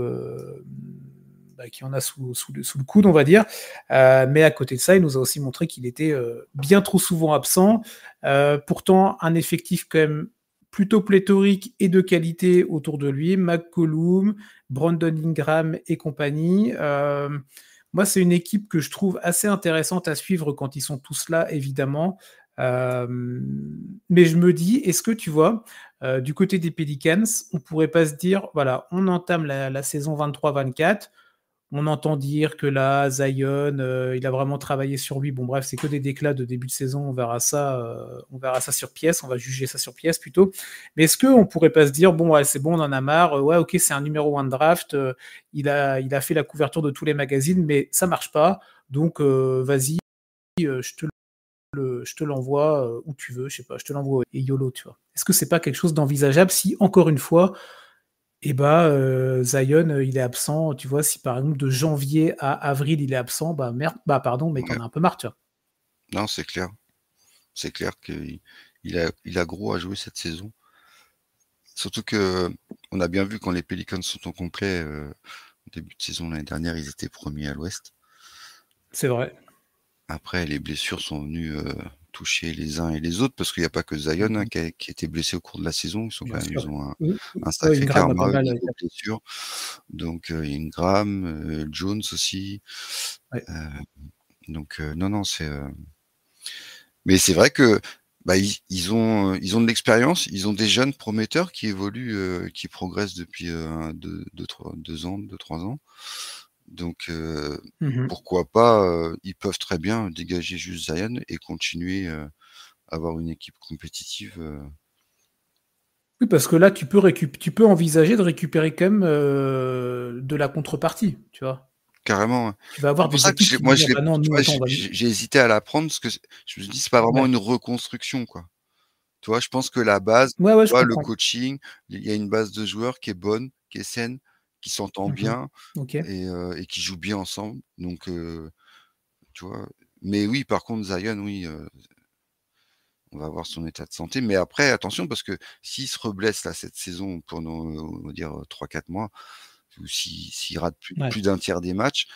qui en a sous le coude, on va dire. Mais à côté de ça, il nous a aussi montré qu'il était, bien trop souvent absent. Pourtant, un effectif quand même plutôt pléthorique et de qualité autour de lui. McCollum, Brandon Ingram et compagnie. Moi, c'est une équipe que je trouve assez intéressante à suivre quand ils sont tous là, évidemment. Mais je me dis, est-ce que tu vois, du côté des Pelicans, on pourrait pas se dire, voilà, on entame la saison 23-24, on entend dire que là, Zion, il a vraiment travaillé sur lui. Bon, bref, c'est que des déclats de début de saison. On verra ça sur pièce. On va juger ça sur pièce plutôt. Mais est-ce qu'on pourrait pas se dire, bon, ouais, c'est bon, on en a marre. Ouais, ok, c'est un numéro 1 de draft. Il a fait la couverture de tous les magazines, mais ça marche pas. Donc, vas-y, je te l'envoie où tu veux. Je sais pas, je te l'envoie et YOLO, tu vois. Est-ce que c'est pas quelque chose d'envisageable si, encore une fois, et bah, Zion, il est absent, tu vois? Si par exemple de janvier à avril, il est absent, bah merde, bah pardon, mais tu ouais, en as un peu marre, tu vois? non, c'est clair. C'est clair qu'il a gros à jouer cette saison. Surtout qu'on a bien vu quand les Pelicans sont au complet, au début de saison l'année dernière, ils étaient premiers à l'Ouest. C'est vrai. Après, les blessures sont venues, toucher les uns et les autres parce qu'il y a pas que Zion, hein, Mmh. qui a été blessé au cours de la saison. Bien Ils sûr. ont Mmh, un ouais, sacré Ingram a karma pas au mal, niveau blessures. Donc, Ingram, Jones aussi, ouais. heu, donc, non, non, mais c'est vrai que, bah, ils ont de l'expérience, ils ont des jeunes prometteurs qui évoluent, qui progressent depuis, 2 ans, 2-3 ans. Donc, Mmh. pourquoi pas, ils peuvent très bien dégager juste Zion et continuer, à avoir une équipe compétitive, Oui, parce que là, tu peux envisager de récupérer quand même, de la contrepartie, tu vois? carrément, ouais. Tu vas C'est avoir pour des ça que équipes qui vont dire: «Bah non, tu nous vois, attends, on va j'ai hésité à la prendre parce que je me dis: «C'est pas vraiment ouais. une reconstruction, quoi». Tu vois? Je pense que la base, Ouais, ouais, tu je vois, le comprends. coaching, il y a une base de joueurs qui est bonne, qui est saine, qui s'entend Mmh. bien OK. et qui jouent bien ensemble. Donc, tu vois? Mais oui, par contre, Zion, oui, on va voir son état de santé. Mais après, attention, parce que s'il se reblesse là, cette saison pendant, on va dire, 3-4 mois, ou s'il rate Ouais. plus d'un tiers des matchs,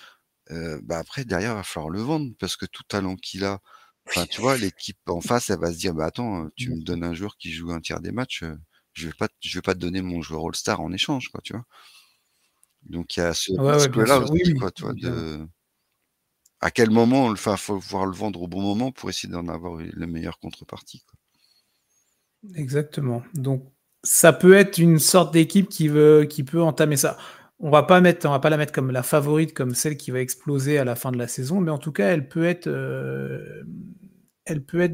bah, après derrière, il va falloir le vendre parce que tout talent qu'il a, enfin, tu vois, l'équipe en face, elle va se dire: «Bah, attends, tu Bien me sûr. donnes un joueur qui joue un tiers des matchs, je vais pas te donner mon joueur all-star en échange, quoi», tu vois? Donc il y a ce Ouais, ouais, bien risque-là sûr. Oui, aussi, oui, quoi, tu vois? évidemment. À quel moment enfin, faut pouvoir le vendre au bon moment pour essayer d'en avoir la meilleure contrepartie, quoi. Exactement. Donc ça peut être une sorte d'équipe qui peut entamer ça. On va pas la mettre comme la favorite, comme celle qui va exploser à la fin de la saison, mais en tout cas, elle peut être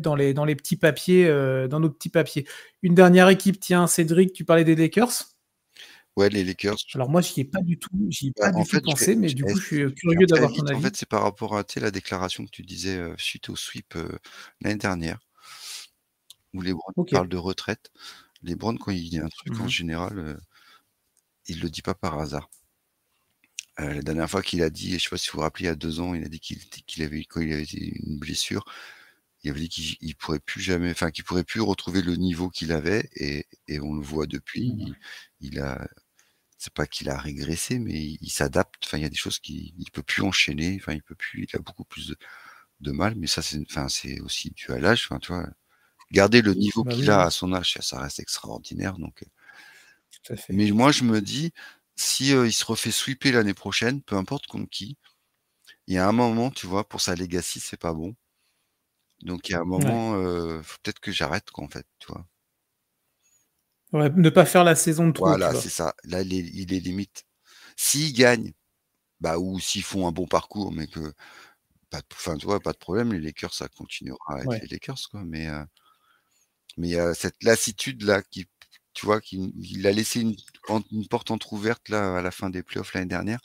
dans les petits papiers, dans nos petits papiers. Une dernière équipe, tiens, Cédric, tu parlais des Lakers? Ouais, les Lakers, Alors moi, j'y ai bah, pas en du tout fait, pensé, mais du coup, je suis je vais faire curieux très d'avoir ton vite. En avis. fait, c'est par rapport à, tu sais, la déclaration que tu disais, suite au sweep, l'année dernière. où LeBron OK. parle de retraite. LeBron, quand il dit un truc, en Mmh. général, il le dit pas par hasard. La dernière fois qu'il a dit, je sais pas si vous vous rappelez, il y a 2 ans, il a dit qu'il avait quand il avait une blessure, il avait dit qu'il pourrait plus jamais, enfin, qu'il pourrait plus retrouver le niveau qu'il avait, et on le voit depuis. Mmh. Il a C'est pas qu'il a régressé, mais il s'adapte. Enfin, il y a des choses il peut plus enchaîner, enfin, il a beaucoup plus de mal, mais ça, c'est aussi dû à l'âge, enfin, tu vois? Garder le niveau Bah, qu'il oui, a oui, à son âge, ça reste extraordinaire, donc tout à fait. mais moi, je me dis, si, il se refait sweeper l'année prochaine, peu importe contre qui, il y a un moment, tu vois, pour sa legacy, c'est pas bon. Donc il y a un Ouais. moment, faut peut-être que j'arrête, quoi, en fait, tu vois? Ouais, ne pas faire la saison de trop, tu Voilà, vois? c'est ça. Là, il est limite. S'ils gagnent, bah, ou s'ils font un bon parcours, mais que pas de enfin, tu vois, pas de problème, les Lakers, ça continuera à être Ouais. les Lakers, quoi, mais il y a cette lassitude-là qui, tu vois, il a laissé une porte entrouverte, là, à la fin des playoffs l'année dernière,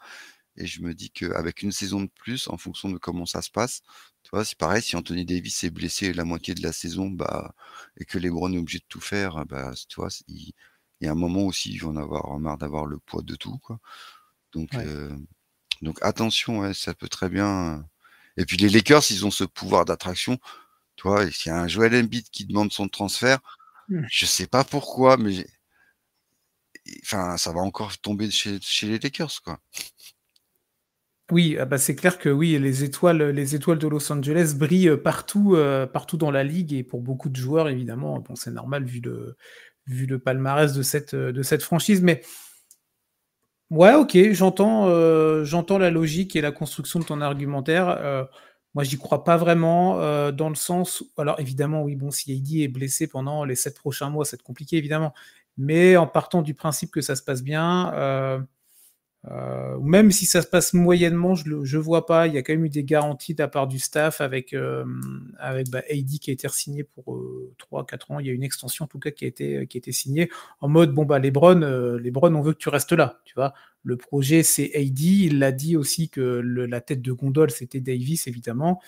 et je me dis qu'avec une saison de plus, en fonction de comment ça se passe, tu vois, c'est pareil, si Anthony Davis est blessé la moitié de la saison, bah, et que LeBron est obligé de tout faire, bah, tu vois, il y a un moment aussi, ils vont en avoir marre d'avoir le poids de tout, quoi. Donc Ouais. heu, donc attention, ouais, ça peut très bien, et puis les Lakers, ils ont ce pouvoir d'attraction, tu vois? Et s'il y a un Joel Embiid qui demande son transfert, Mmh. je sais pas pourquoi, mais enfin, ça va encore tomber chez les Lakers, quoi. Oui, ah bah, c'est clair que oui, les étoiles de Los Angeles brillent, partout, partout dans la ligue et pour beaucoup de joueurs évidemment, bon, c'est normal vu le palmarès de cette franchise. Mais ouais, OK, j'entends la logique et la construction de ton argumentaire. Moi, j'y crois pas vraiment, dans le sens alors évidemment, oui, bon, si Heidi est blessé pendant les 7 prochains mois, c'est compliqué évidemment. Mais en partant du principe que ça se passe bien, même si ça se passe moyennement, je vois pas. Il y a quand même eu des garanties de la part du staff avec bah, Heidi qui a été re-signé pour 3-4 ans. Il y a une extension en tout cas qui a été signée en mode bon bah LeBron, on veut que tu restes là, tu vois. Le projet c'est Heidi. Il l'a dit aussi que la tête de gondole c'était Davis évidemment.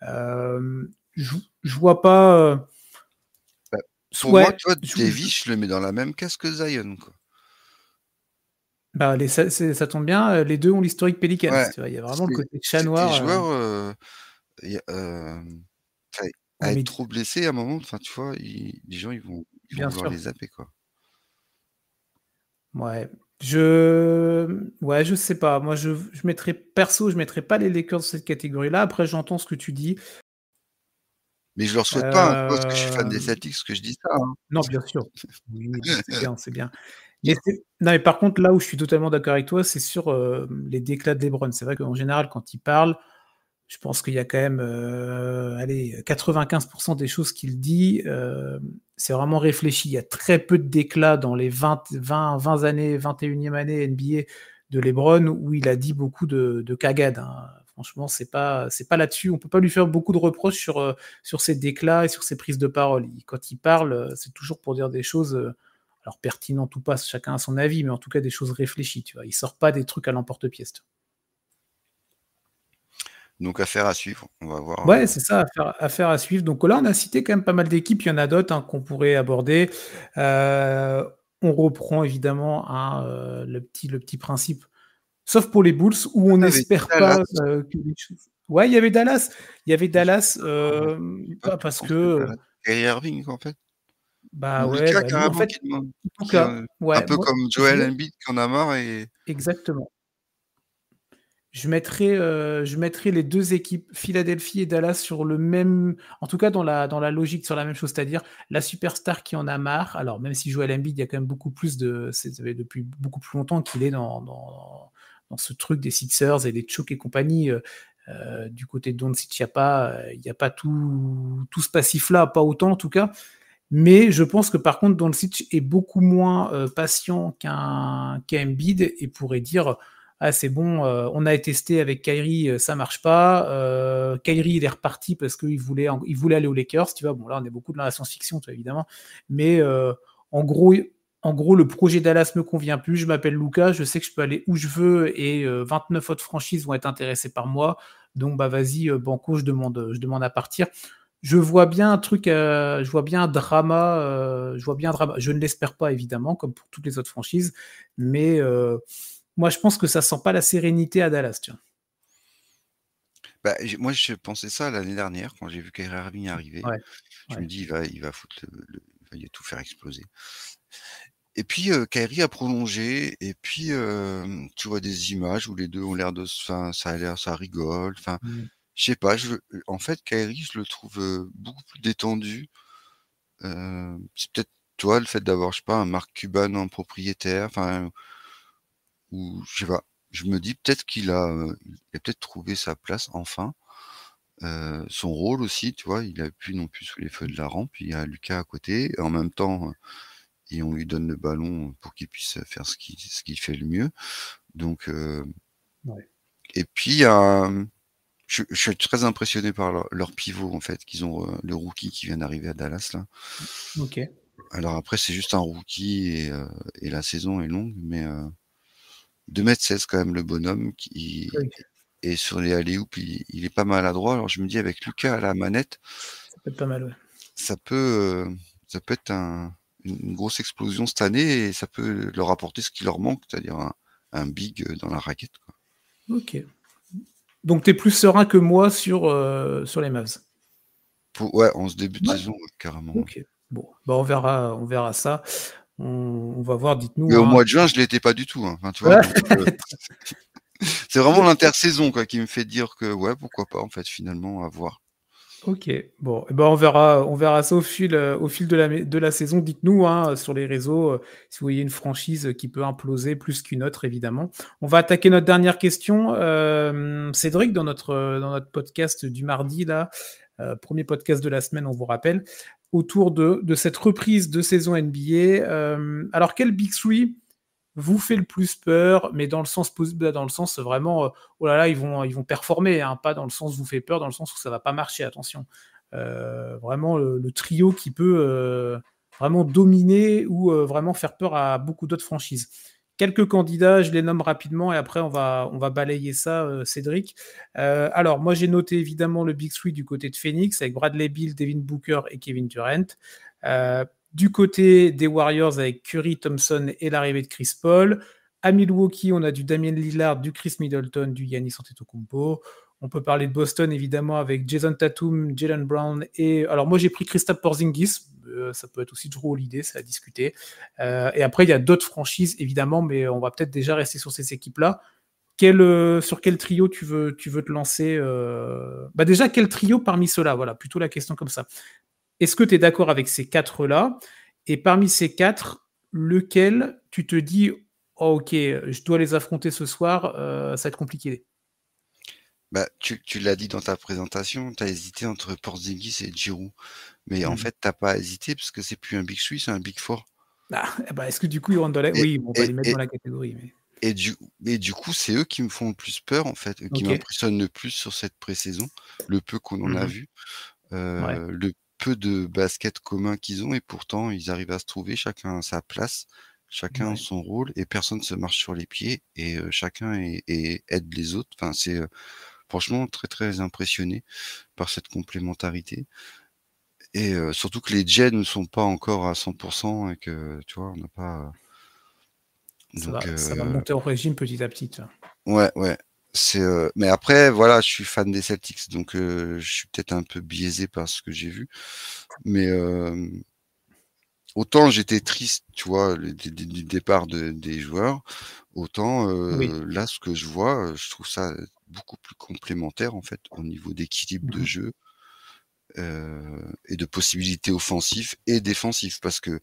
Euh, je, je vois pas. Bah, pour moi, Ouais, tu vois, Davis, je le mets dans la même case que Zion, quoi. bah, ça tombe bien. Les deux ont l'historique Pelicans. Ouais, Tu vois, il y a vraiment le c'est côté chat c'est des noir. joueurs, y a enfin, Ouais, à être mais trop blessés à un moment, enfin, tu vois, les gens, ils vont bien vouloir sûr. les zapper, quoi. Ouais, je sais pas. Moi, je mettrais pas les Lakers dans cette catégorie-là. Après, j'entends ce que tu dis. Mais je leur souhaite pas, hein, tu vois? Parce que je suis fan des Hem, Celtics que je dis ça, hein. non, bien sûr. Oui, oui, c'est bien, c'est bien. Mais non, mais par contre, là où je suis totalement d'accord avec toi, c'est sur, les déclats de LeBron. C'est vrai qu'en général, quand il parle, je pense qu'il y a quand même, allez, 95 des choses qu'il dit, c'est vraiment réfléchi. Il y a très peu de déclats dans les 20 années, 21e année NBA de LeBron où il a dit beaucoup de cagades, hein. Franchement, c'est pas là-dessus. On peut pas lui faire beaucoup de reproches sur ses déclats et sur ses prises de parole. Quand il parle, c'est toujours pour dire des choses, alors pertinentes ou pas, chacun a son avis, mais en tout cas des choses réfléchies, tu vois? Il sort pas des trucs à l'emporte-pièce. Donc affaire à suivre. On va voir, Ouais, c'est ça, affaire à suivre. Donc là, on a cité quand même pas mal d'équipes. Il y en a d'autres, hein, qu'on pourrait aborder. Heu, on reprend évidemment, hein, le petit principe, sauf pour les Bulls où on tu avais dit n'espère pas, Dallas. que les choses ouais, il y avait Dallas, Pas pas trop parce que, pensé Dallas. Kyrie Irving, en fait. bah, Ou ouais, Lucas bah, lui, en carrément fait, qui demande, Luka, un ouais, peu moi, comme je Joel mets Embiid qui en a marre, et exactement. Je mettrais les 2 équipes, Philadelphie et Dallas, sur le même en tout cas dans la logique, sur la même chose, c'est-à-dire la superstar qui en a marre. Alors même si Joel Embiid, il y a quand même beaucoup plus ça fait depuis beaucoup plus longtemps qu'il est dans ce truc des Sixers et des Choke et compagnie, du côté de Doncic, il y a pas tout ce passif-là, pas autant en tout cas. Mais je pense que par contre Doncic est beaucoup moins, patient qu'un Embiid et pourrait dire: «Ah c'est bon, on a testé avec Kyrie, ça marche pas, Kyrie il est reparti parce qu'il voulait aller aux Lakers», tu vois? Bon là on est beaucoup dans la science-fiction, tu vois, évidemment, mais en gros en gros le projet Dallas me convient plus, je m'appelle Luka, je sais que je peux aller où je veux et 29 autres franchises vont être intéressées par moi, donc bah vas-y, banco je demande à partir. je vois bien un truc, je vois bien un drama, je vois bien un drama. Je ne l'espère pas évidemment, comme pour toutes les autres franchises, mais moi je pense que ça sent pas la sérénité à Dallas, tu vois? Bah, moi, je pensais ça l'année dernière quand j'ai vu Kyrie Irving arriver. Ouais, Je me ouais. dis: «Il va foutre il va tout faire exploser». Et puis, Kyrie a prolongé et puis, tu vois des images où les 2 ont l'air de se enfin, ça rigole, enfin, Mmh. je sais pas, en fait, Kyrie, je le trouve, beaucoup plus détendu. C'est peut-être, tu vois, le fait d'avoir, je sais pas, un Mark Cuban en propriétaire, enfin, ou je sais pas. Je me dis peut-être il a peut-être trouvé sa place enfin, son rôle aussi, tu vois? Il a plus non plus sous les feux de la rampe. Il y a Lucas à côté et en même temps, et on lui donne le ballon pour qu'il puisse faire ce qu'il fait le mieux. Donc, Ouais. et puis il y a, je suis très impressionné par leur pivot en fait, qu'ils ont, le rookie qui vient d'arriver à Dallas là. OK. Alors après c'est juste un rookie et la saison est longue, mais 2,16 m quand même le bonhomme qui Oui, et sur les alley-oop, il est pas maladroit. Alors je me dis avec Lucas à la manette, ça peut être pas mal, ouais. ça peut, ça peut être une grosse explosion cette année et ça peut leur apporter ce qui leur manque, c'est-à-dire un big, dans la raquette, quoi. OK. Donc tu es plus serein que moi sur les Mavs? Ouais, en ce début de Ouais. saison, ouais, carrément, ouais. OK. Bon, bah, on verra ça. On va voir, Mais dites-nous, au hein. mois de juin, je l'étais pas du tout, hein. Enfin, tu vois? Ouais. Donc, c'est vraiment l'intersaison, quoi, qui me fait dire que ouais, pourquoi pas, en fait, finalement, à voir. OK. Bon, et ben, on verra ça au fil de la saison. Dites-nous, hein, sur les réseaux, si vous voyez une franchise qui peut imploser plus qu'une autre, évidemment. On va attaquer notre dernière question. Cédric, dans notre podcast du mardi là, 1er podcast de la semaine, on vous rappelle, autour de cette reprise de saison NBA, alors quel Big 3 vous fait le plus peur, mais dans le sens vraiment, oh là là, ils vont performer, hein, pas dans le sens vous fait peur, dans le sens où ça va pas marcher, attention. Vraiment le trio qui peut vraiment dominer ou vraiment faire peur à beaucoup d'autres franchises. Quelques candidats, je les nomme rapidement et après on va balayer ça, Cédric. Alors moi j'ai noté évidemment le Big Three du côté de Phoenix avec Bradley Beal, Devin Booker et Kevin Durant. Euh, du côté des Warriors avec Curry, Thompson et l'arrivée de Chris Paul. À Milwaukee, on a du Damian Lillard, du Chris Middleton, du Giannis Antetokounmpo. On peut parler de Boston évidemment avec Jason Tatum, Jalen Brown et alors moi j'ai pris Kristaps Porzingis. Ça peut être aussi Drew Holiday, ça a discuté. Et après il y a d'autres franchises évidemment, mais on va peut-être déjà rester sur ces équipes-là. Sur quel trio tu veux te lancer Bah déjà quel trio parmi ceux-là, voilà, plutôt la question comme ça. Est-ce que tu es d'accord avec ces quatre-là? Et parmi ces quatre, lequel tu te dis, oh, ok, je dois les affronter ce soir, ça va être compliqué. Bah, tu l'as dit dans ta présentation, tu as hésité entre Porzingis et Giroud. Mais en Mhm. fait, tu pas hésité parce que c'est plus un Big 3, c'est un Big 4. Ah, eh ben, est-ce que du coup, ils rentrent dans la... Et Oui, on va et les mettre dans et la catégorie. Mais... et du coup, c'est eux qui me font le plus peur, en fait, qui Ok. m'impressionnent le plus sur cette pré-saison, le peu qu'on en a Mhm. vu, Ouais. le peu de basket commun qu'ils ont et pourtant ils arrivent à se trouver, chacun a sa place, chacun a Ouais. son rôle et personne se marche sur les pieds et chacun aide les autres. Enfin, c'est, franchement très, très impressionné par cette complémentarité et surtout que les Jets ne sont pas encore à 100 et que, tu vois, on n'a pas, Ça donc va, ça va monter en régime petit à petit. Tu vois. ouais, ouais, c'est, mais après voilà, je suis fan des Celtics donc je suis peut-être un peu biaisé par ce que j'ai vu, mais autant j'étais triste, tu vois, du départ des joueurs, autant, Oui. là, ce que je vois, je trouve ça beaucoup plus complémentaire, en fait, au niveau d'équilibre de Mhm. jeu, et de possibilités offensives et défensives. Parce que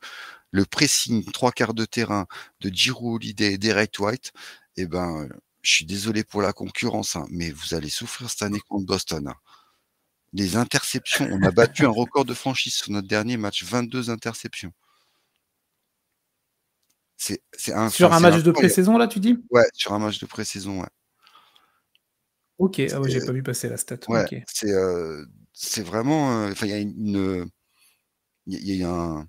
le pressing 3/4 de terrain de Jrue Holiday et Derrick White, eh ben, je suis désolé pour la concurrence, hein, mais vous allez souffrir cette année contre Boston, hein. Les interceptions, on a battu un record de franchise sur notre dernier match, 22 interceptions. Sur un C'est match de incroyable. pré-saison, là, tu dis? Ouais, sur un match de pré-saison, ouais. Ok, ah ouais, j'ai C'est pas vu passer la stat. ouais, Ok. c'est vraiment, enfin, il y a il y a un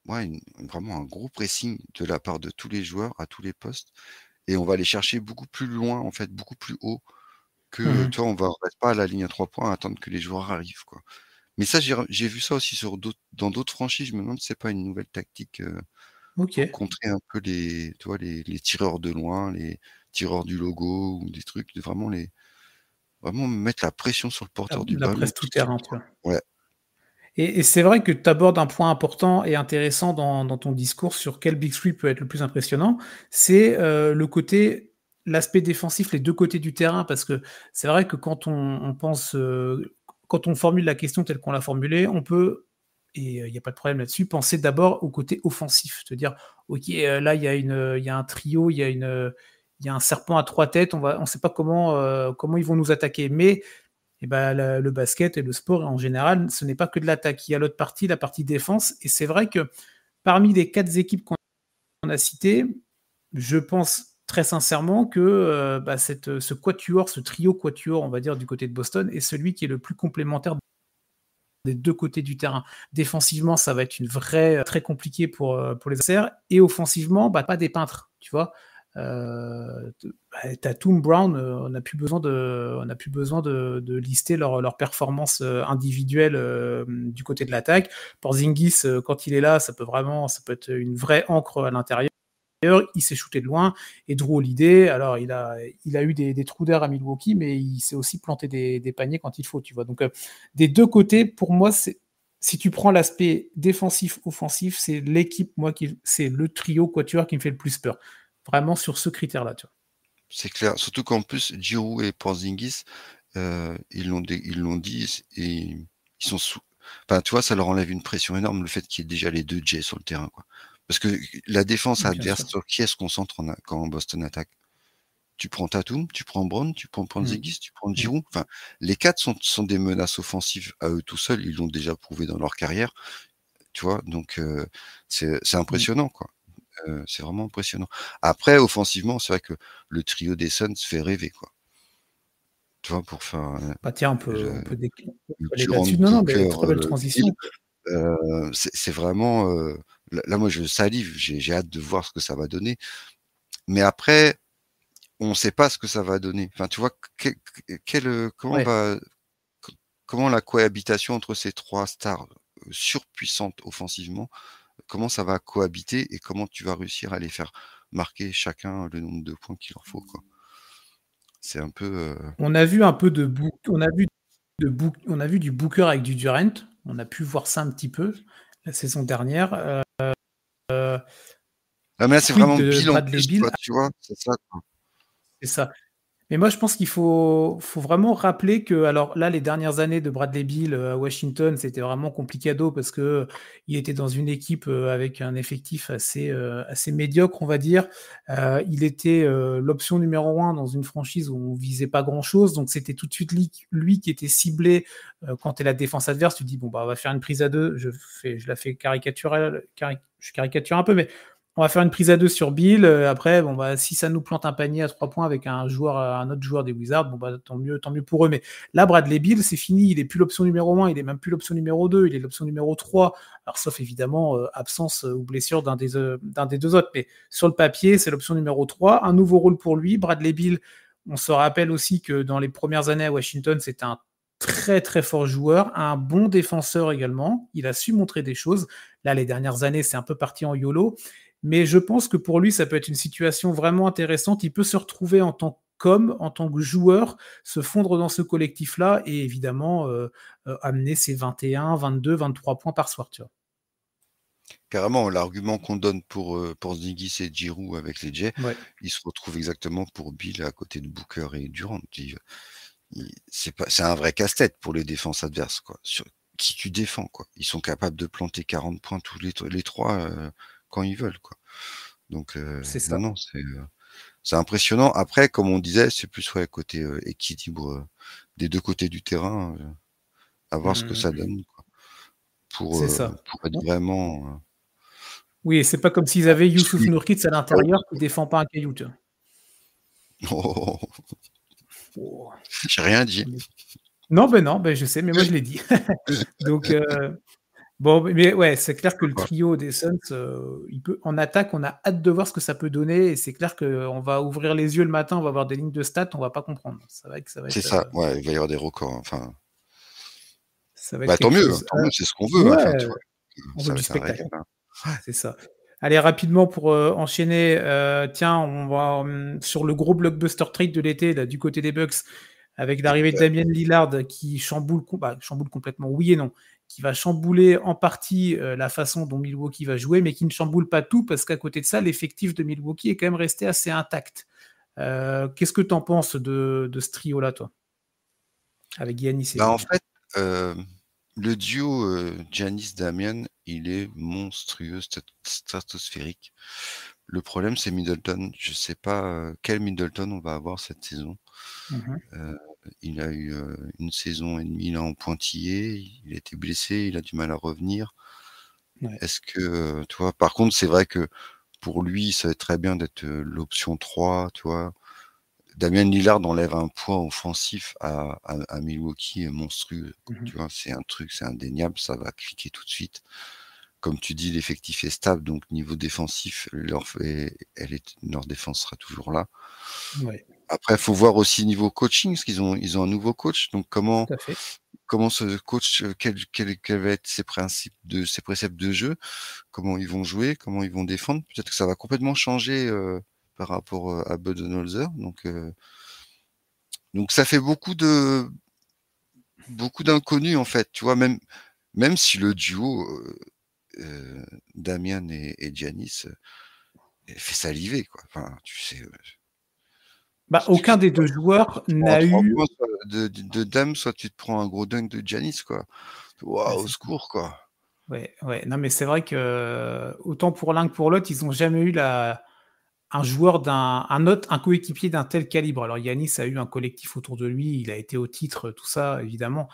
ouais, vraiment un gros pressing de la part de tous les joueurs à tous les postes et on va aller chercher beaucoup plus loin, en fait, beaucoup plus haut que, Mhm. tu vois, on va reste pas à la ligne à 3 points à attendre que les joueurs arrivent, quoi. Mais ça, j'ai vu ça aussi dans d'autres franchises. Je me demande si c'est pas une nouvelle tactique, pour OK. contrer un peu tu vois, les tireurs de loin, les tireurs du logo ou des trucs, de vraiment mettre la pression sur le porteur du La ballon presse tout tout de suite, terrain, tu quoi. vois? Ouais, Et c'est vrai que tu abordes un point important et intéressant dans ton discours sur quel Big 3 peut être le plus impressionnant. C'est, l'aspect défensif, les 2 côtés du terrain, parce que c'est vrai que on pense, quand on formule la question telle qu'on l'a formulée, on peut et il y a pas de problème là-dessus, penser d'abord au côté offensif. Se dire: «OK, là, il y a un trio, il y a un serpent à 3 têtes, on sait pas comment ils vont nous attaquer». Mais et bah, le basket et le sport en général, ce n'est pas que de l'attaque. Il y a l'autre partie, la partie défense. Et c'est vrai que parmi les 4 équipes qu'on a citées, je pense très sincèrement que bah, ce quatuor, ce trio quatuor, on va dire, du côté de Boston, est celui qui est le plus complémentaire des 2 côtés du terrain. Défensivement, ça va être une vraie très compliqué pour les adversaires, et offensivement, bah, pas des peintres, tu vois? Tatum, Brown, on n'a plus besoin de lister leurs performances, individuelles, du côté de l'attaque. Porzingis, quand il est là, ça peut être une vraie encre à l'intérieur. Il s'est shooté de loin. Et Drew Holiday, alors il a eu des trous d'air à Milwaukee, mais il s'est aussi planté des paniers quand il faut, tu vois. Donc, des 2 côtés, pour moi, si tu prends l'aspect défensif, offensif, c'est l'équipe, c'est le trio quatuor qui me fait le plus peur. Vraiment sur ce critère-là, tu vois. c'est clair. Surtout qu'en plus, Giroud et Porzingis, ils l'ont dit et ils sont enfin, tu vois, ça leur enlève une pression énorme, le fait qu'il y ait déjà les 2 Jets sur le terrain, quoi. Parce que la défense Bien sûr. adverse, sur qui elle se concentre quand Boston attaque? Tu prends Tatum, tu prends Brown, tu prends Mmh. Porzingis, tu prends Mmh. Giroud. Enfin, les 4 sont des menaces offensives à eux tout seuls, ils l'ont déjà prouvé dans leur carrière, tu vois? Donc c'est Mmh. impressionnant, quoi. C'est vraiment impressionnant. Après, offensivement, c'est vrai que le trio des Suns fait rêver, quoi. Tu vois? Pour faire, Bah, tiens, le on peut aller Durant, là-dessus. Non, non, mais Booker, très belle Hill, transition. c'est vraiment, là, moi, je salive, j'ai hâte de voir ce que ça va donner. Mais après, on sait pas ce que ça va donner. Enfin, tu vois? Ouais. Co comment la cohabitation entre ces 3 stars, surpuissantes offensivement, comment ça va cohabiter et comment tu vas réussir à les faire marquer chacun le nombre de points qu'il leur faut, quoi? C'est un peu, On a vu un peu de Book on a vu du Booker avec du Durant. On a pu voir ça un petit peu la saison dernière. ah mais là, c'est Quid vraiment de Bill en Bradley plus, Beal? quoi, tu vois? C'est ça, quoi. C'est ça. Mais moi, je pense qu'il faut vraiment rappeler que, alors là, les dernières années de Bradley Beal à Washington, c'était vraiment complicado parce que il était dans une équipe avec un effectif assez médiocre, on va dire. Il était l'option numéro un dans une franchise où on visait pas grand-chose, donc c'était tout de suite lui qui était ciblé. Quand tu es la défense adverse, tu dis bon bah on va faire une prise à deux. Je la fais caricaturelle, je caricature un peu, mais on va faire une prise à 2 sur Bill. Après, bon, bah, si ça nous plante un panier à 3 points avec un autre joueur des Wizards, bon, bah, tant mieux pour eux. Mais là, Bradley Bill, c'est fini. Il est plus l'option numéro 1, il est même plus l'option numéro 2, il est l'option numéro 3. Alors, sauf évidemment, absence ou blessure d'un des deux autres. Mais sur le papier, c'est l'option numéro 3. Un nouveau rôle pour lui. Bradley Bill, on se rappelle aussi que dans les premières années à Washington, c'était un très très fort joueur, un bon défenseur également. Il a su montrer des choses. Là, les dernières années, c'est un peu parti en YOLO. Mais je pense que pour lui, ça peut être une situation vraiment intéressante. Il peut se retrouver en tant que joueur, se fondre dans ce collectif-là et évidemment amener ses 21, 22, 23 points par soir. Tu vois. Carrément, l'argument qu'on donne pour Porzingis et Giroud avec les Jets, Ouais, il se retrouve exactement pour Bill à côté de Booker et Durant. C'est un vrai casse-tête pour les défenses adverses, quoi. Sur qui tu défends, quoi. Ils sont capables de planter 40 points tous les 3 quand ils veulent, quoi. Donc c'est non, ça. non, c'est impressionnant. Après, comme on disait, c'est plus, ouais, côté, équilibre, des 2 côtés du terrain, à voir ce que ça Mmh. donne, quoi. C'est ça. Pour être Bon. vraiment, Oui, c'est pas comme s'ils avaient Youssouf celui Nourkic à l'intérieur qui défend pas un caillou. Tu vois. oh, Oh. j'ai rien dit. Non, ben non, ben je sais, mais moi je l'ai dit. Donc, bon, mais ouais, c'est clair que le Ouais, trio des Suns, en attaque, on a hâte de voir ce que ça peut donner. Et c'est clair qu'on va ouvrir les yeux le matin, on va voir des lignes de stats, on va pas comprendre. C'est vrai que ça va c'est être. ça, ouais, il va y avoir des records, enfin, Ça va être Bah, quelque chose. tant mieux, c'est ce qu'on veut, hein, enfin, Ouais, tu vois? on veut Ça va du être un spectacle, régal, hein. Ouais. c'est ça. Allez, rapidement pour, enchaîner, tiens, on va, sur le gros blockbuster trade de l'été, là, du côté des Bucks, avec Et l'arrivée de bah, Damian Lillard qui chamboule complètement, oui et non, qui va chambouler en partie, la façon dont Milwaukee va jouer, mais qui ne chamboule pas tout parce qu'à côté de ça, l'effectif de Milwaukee est quand même resté assez intact. Qu'est-ce que tu en penses de ce trio-là, toi? Avec Giannis, bah, en évidemment. fait, le duo, Giannis-Damian, il est monstrueux, stratosphérique. Le problème, c'est Middleton. Je sais pas, quel Middleton on va avoir cette saison. Mmh. Heu, il a eu, 1 saison et demie là en pointillé, il a été blessé, il a du mal à revenir. Ouais. Est-ce que, tu vois? Par contre, c'est vrai que pour lui, ça va être très bien d'être, l'option 3, tu vois? Damian Lillard enlève un poids offensif à Milwaukee monstrueux, Mmh. tu vois? C'est un truc, c'est indéniable, ça va cliquer tout de suite. Comme tu dis, l'effectif est stable, donc niveau défensif, leur défense sera toujours là. Ouais, Après, il faut voir aussi niveau coaching, parce qu'ils ont un nouveau coach, donc tout à fait. comment ce coach, quel va être ses préceptes de jeu? Comment ils vont jouer? Comment ils vont défendre? Peut-être que ça va complètement changer, par rapport, à Budenholzer, donc ça fait beaucoup d'inconnus, en fait, tu vois? Même si le duo, Damian et Giannis, fait saliver, quoi. Enfin, tu sais, Bah, tu aucun sais des pas, 2 joueurs tu prends un n'a 3 eu points soit de Dame, soit tu te prends un gros dunk de Giannis, quoi. bah, Waouh, au c'est ça. secours, quoi. Ouais, ouais. Non, mais c'est vrai que, autant pour l'un que pour l'autre, ils ont jamais eu un joueur un coéquipier d'un tel calibre. Alors Yanis a eu un collectif autour de lui, il a été au titre, tout ça évidemment,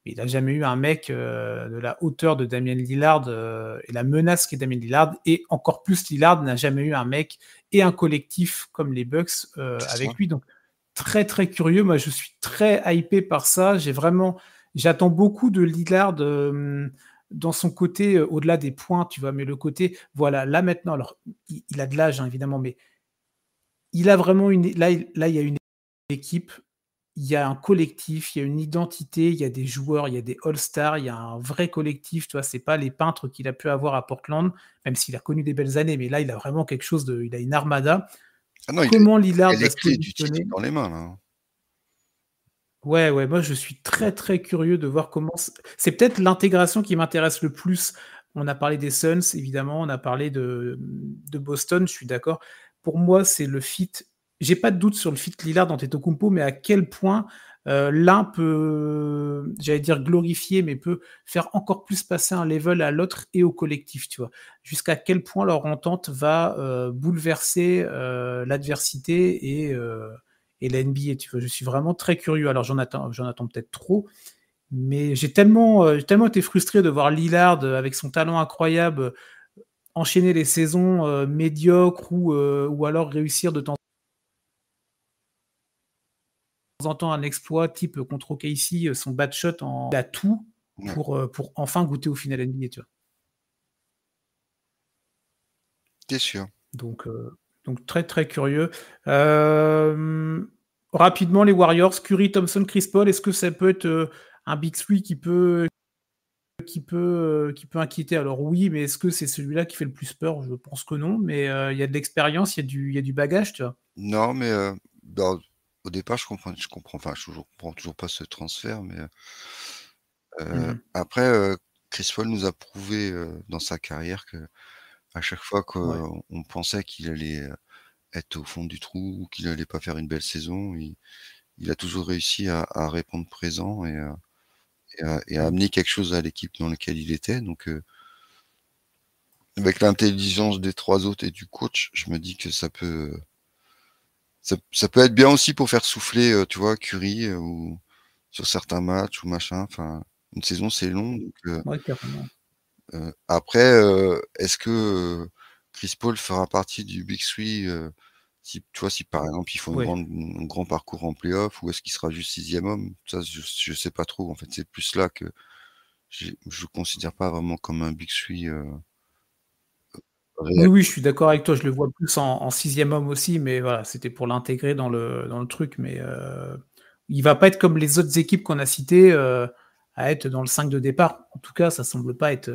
mais il a jamais eu un mec, de la hauteur de Damian Lillard, et la menace qu'est Damian Lillard et encore plus Lillard n'a jamais eu un mec et un collectif comme les Bucks, C'est ça. avec lui. Donc très, très curieux. Moi, je suis très hypé par ça. J'attends beaucoup de Lillard, dans son côté, au-delà des points, tu vois? Mais le côté, voilà, là maintenant, alors il a de l'âge, hein, évidemment, mais il a vraiment il y a une équipe, il y a un collectif, il y a une identité, il y a des joueurs, il y a des all-stars, il y a un vrai collectif, tu vois? C'est pas les peintres qu'il a pu avoir à Portland, même s'il a connu des belles années, mais là, il a vraiment quelque chose il a une armada. Ah non, Comment il a Lillard va les se clés du titre positionner? dans les mains, là, hein. Ouais, ouais, moi je suis très, très curieux de voir comment c'est peut-être l'intégration qui m'intéresse le plus. On a parlé des Suns, évidemment, on a parlé de Boston, je suis d'accord. Pour moi, c'est le fit. J'ai pas de doute sur le fit Lillard-Antetokounmpo, mais à quel point, l'un peut, j'allais dire glorifier, mais peut faire encore plus passer un level à l'autre et au collectif, tu vois? Jusqu'à quel point leur entente va, bouleverser, l'adversité et la NBA, tu vois? Je suis vraiment très curieux. Alors j'en attends peut-être trop, mais j'ai tellement été frustré de voir Lillard, avec son talent incroyable, enchaîner les saisons, médiocres ou alors réussir de temps en temps un exploit type, contre OKC, son bad shot il a tout Ouais, pour enfin goûter au final NBA, tu vois? c'est sûr. Donc heu, donc très, très curieux. Hem, Rapidement les Warriors, Curry, Thompson, Chris Paul, est-ce que ça peut être, un big three qui peut inquiéter? Alors oui, mais est-ce que c'est celui-là qui fait le plus peur? Je pense que non, mais il y a de l'expérience, il y a du bagage, tu vois? Non, mais, bah, au départ, je comprends toujours pas ce transfert, mais, Mmh. après, Chris Paul nous a prouvé, dans sa carrière qu'à chaque fois Ouais. qu'on pensait qu'il allait, être au fond du trou ou qu'il allait pas faire une belle saison, il a toujours réussi à répondre présent et à Mmh. amener quelque chose à l'équipe dans laquelle il était, avec l'intelligence des 3 autres et du coach, je me dis que ça peut être bien aussi pour faire souffler, tu vois, Curry, ou sur certains matchs ou machin, enfin, une saison c'est long, Ouais, carrément. après, est-ce que, Chris Paul fera partie du Big Three, si tu vois, si par exemple ils font Ouais. un grand parcours en play-off, ou est-ce qu'il sera juste 6e homme? Ça, je sais pas trop en fait, c'est plus là que je le considère pas vraiment comme un Big Three, Oui, réel. oui, je suis d'accord avec toi, je le vois plus en 6e homme aussi, mais voilà, c'était pour l'intégrer dans le truc, mais il va pas être comme les autres équipes qu'on a citées, à être dans le 5 de départ. En tout cas, ça semble pas être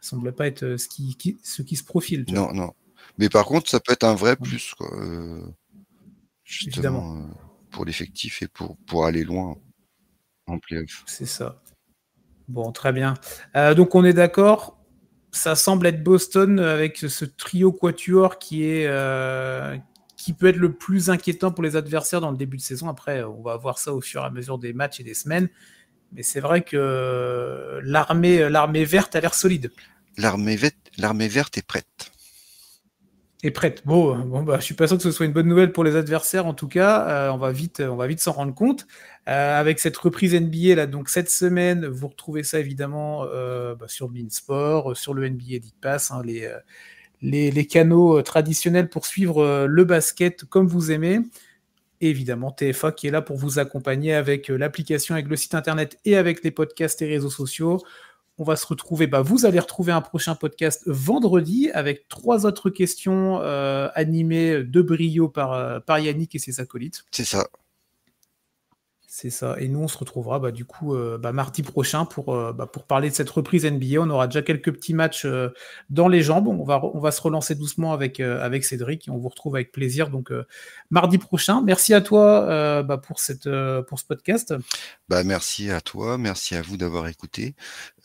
ce qui se profile. Non, non. Mais par contre, ça peut être un vrai plus, quoi. Justement, pour l'effectif et pour aller loin en play-off. C'est ça. Bon, très bien. Donc on est d'accord. Ça semble être Boston avec ce trio quatuor qui peut être le plus inquiétant pour les adversaires dans le début de saison. Après, on va voir ça au fur et à mesure des matchs et des semaines. Mais c'est vrai que l'armée verte a l'air solide. L'armée verte est prête. Est prête. Bon, je suis pas sûr que ce soit une bonne nouvelle pour les adversaires. En tout cas, on va vite s'en rendre compte. Avec cette reprise NBA là, donc cette semaine, vous retrouvez ça évidemment sur Beansport, sur le NBA League Pass, hein, les canaux traditionnels pour suivre le basket comme vous aimez. Et évidemment, TFA qui est là pour vous accompagner avec l'application, avec le site internet et avec les podcasts et réseaux sociaux. On va se retrouver, vous allez retrouver un prochain podcast vendredi avec 3 autres questions animées de brio par Yannick et ses acolytes. C'est ça. C'est ça. Et nous, on se retrouvera mardi prochain pour parler de cette reprise NBA. On aura déjà quelques petits matchs dans les jambes. On va se relancer doucement avec Cédric et on vous retrouve avec plaisir. Donc, mardi prochain. Merci à toi pour ce podcast. Merci à toi. Merci à vous d'avoir écouté.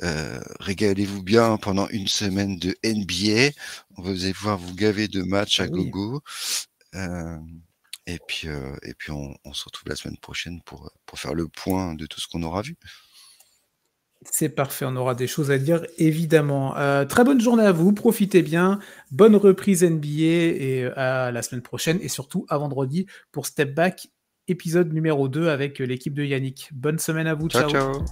Régalez-vous bien pendant une semaine de NBA. Vous allez pouvoir vous gaver de matchs à gogo. Et puis on se retrouve la semaine prochaine pour faire le point de tout ce qu'on aura vu. C'est parfait, on aura des choses à dire, évidemment. Très bonne journée à vous, profitez bien, bonne reprise NBA et à la semaine prochaine et surtout à vendredi pour Step Back, épisode numéro 2 avec l'équipe de Yannick. Bonne semaine à vous, ciao. Ciao.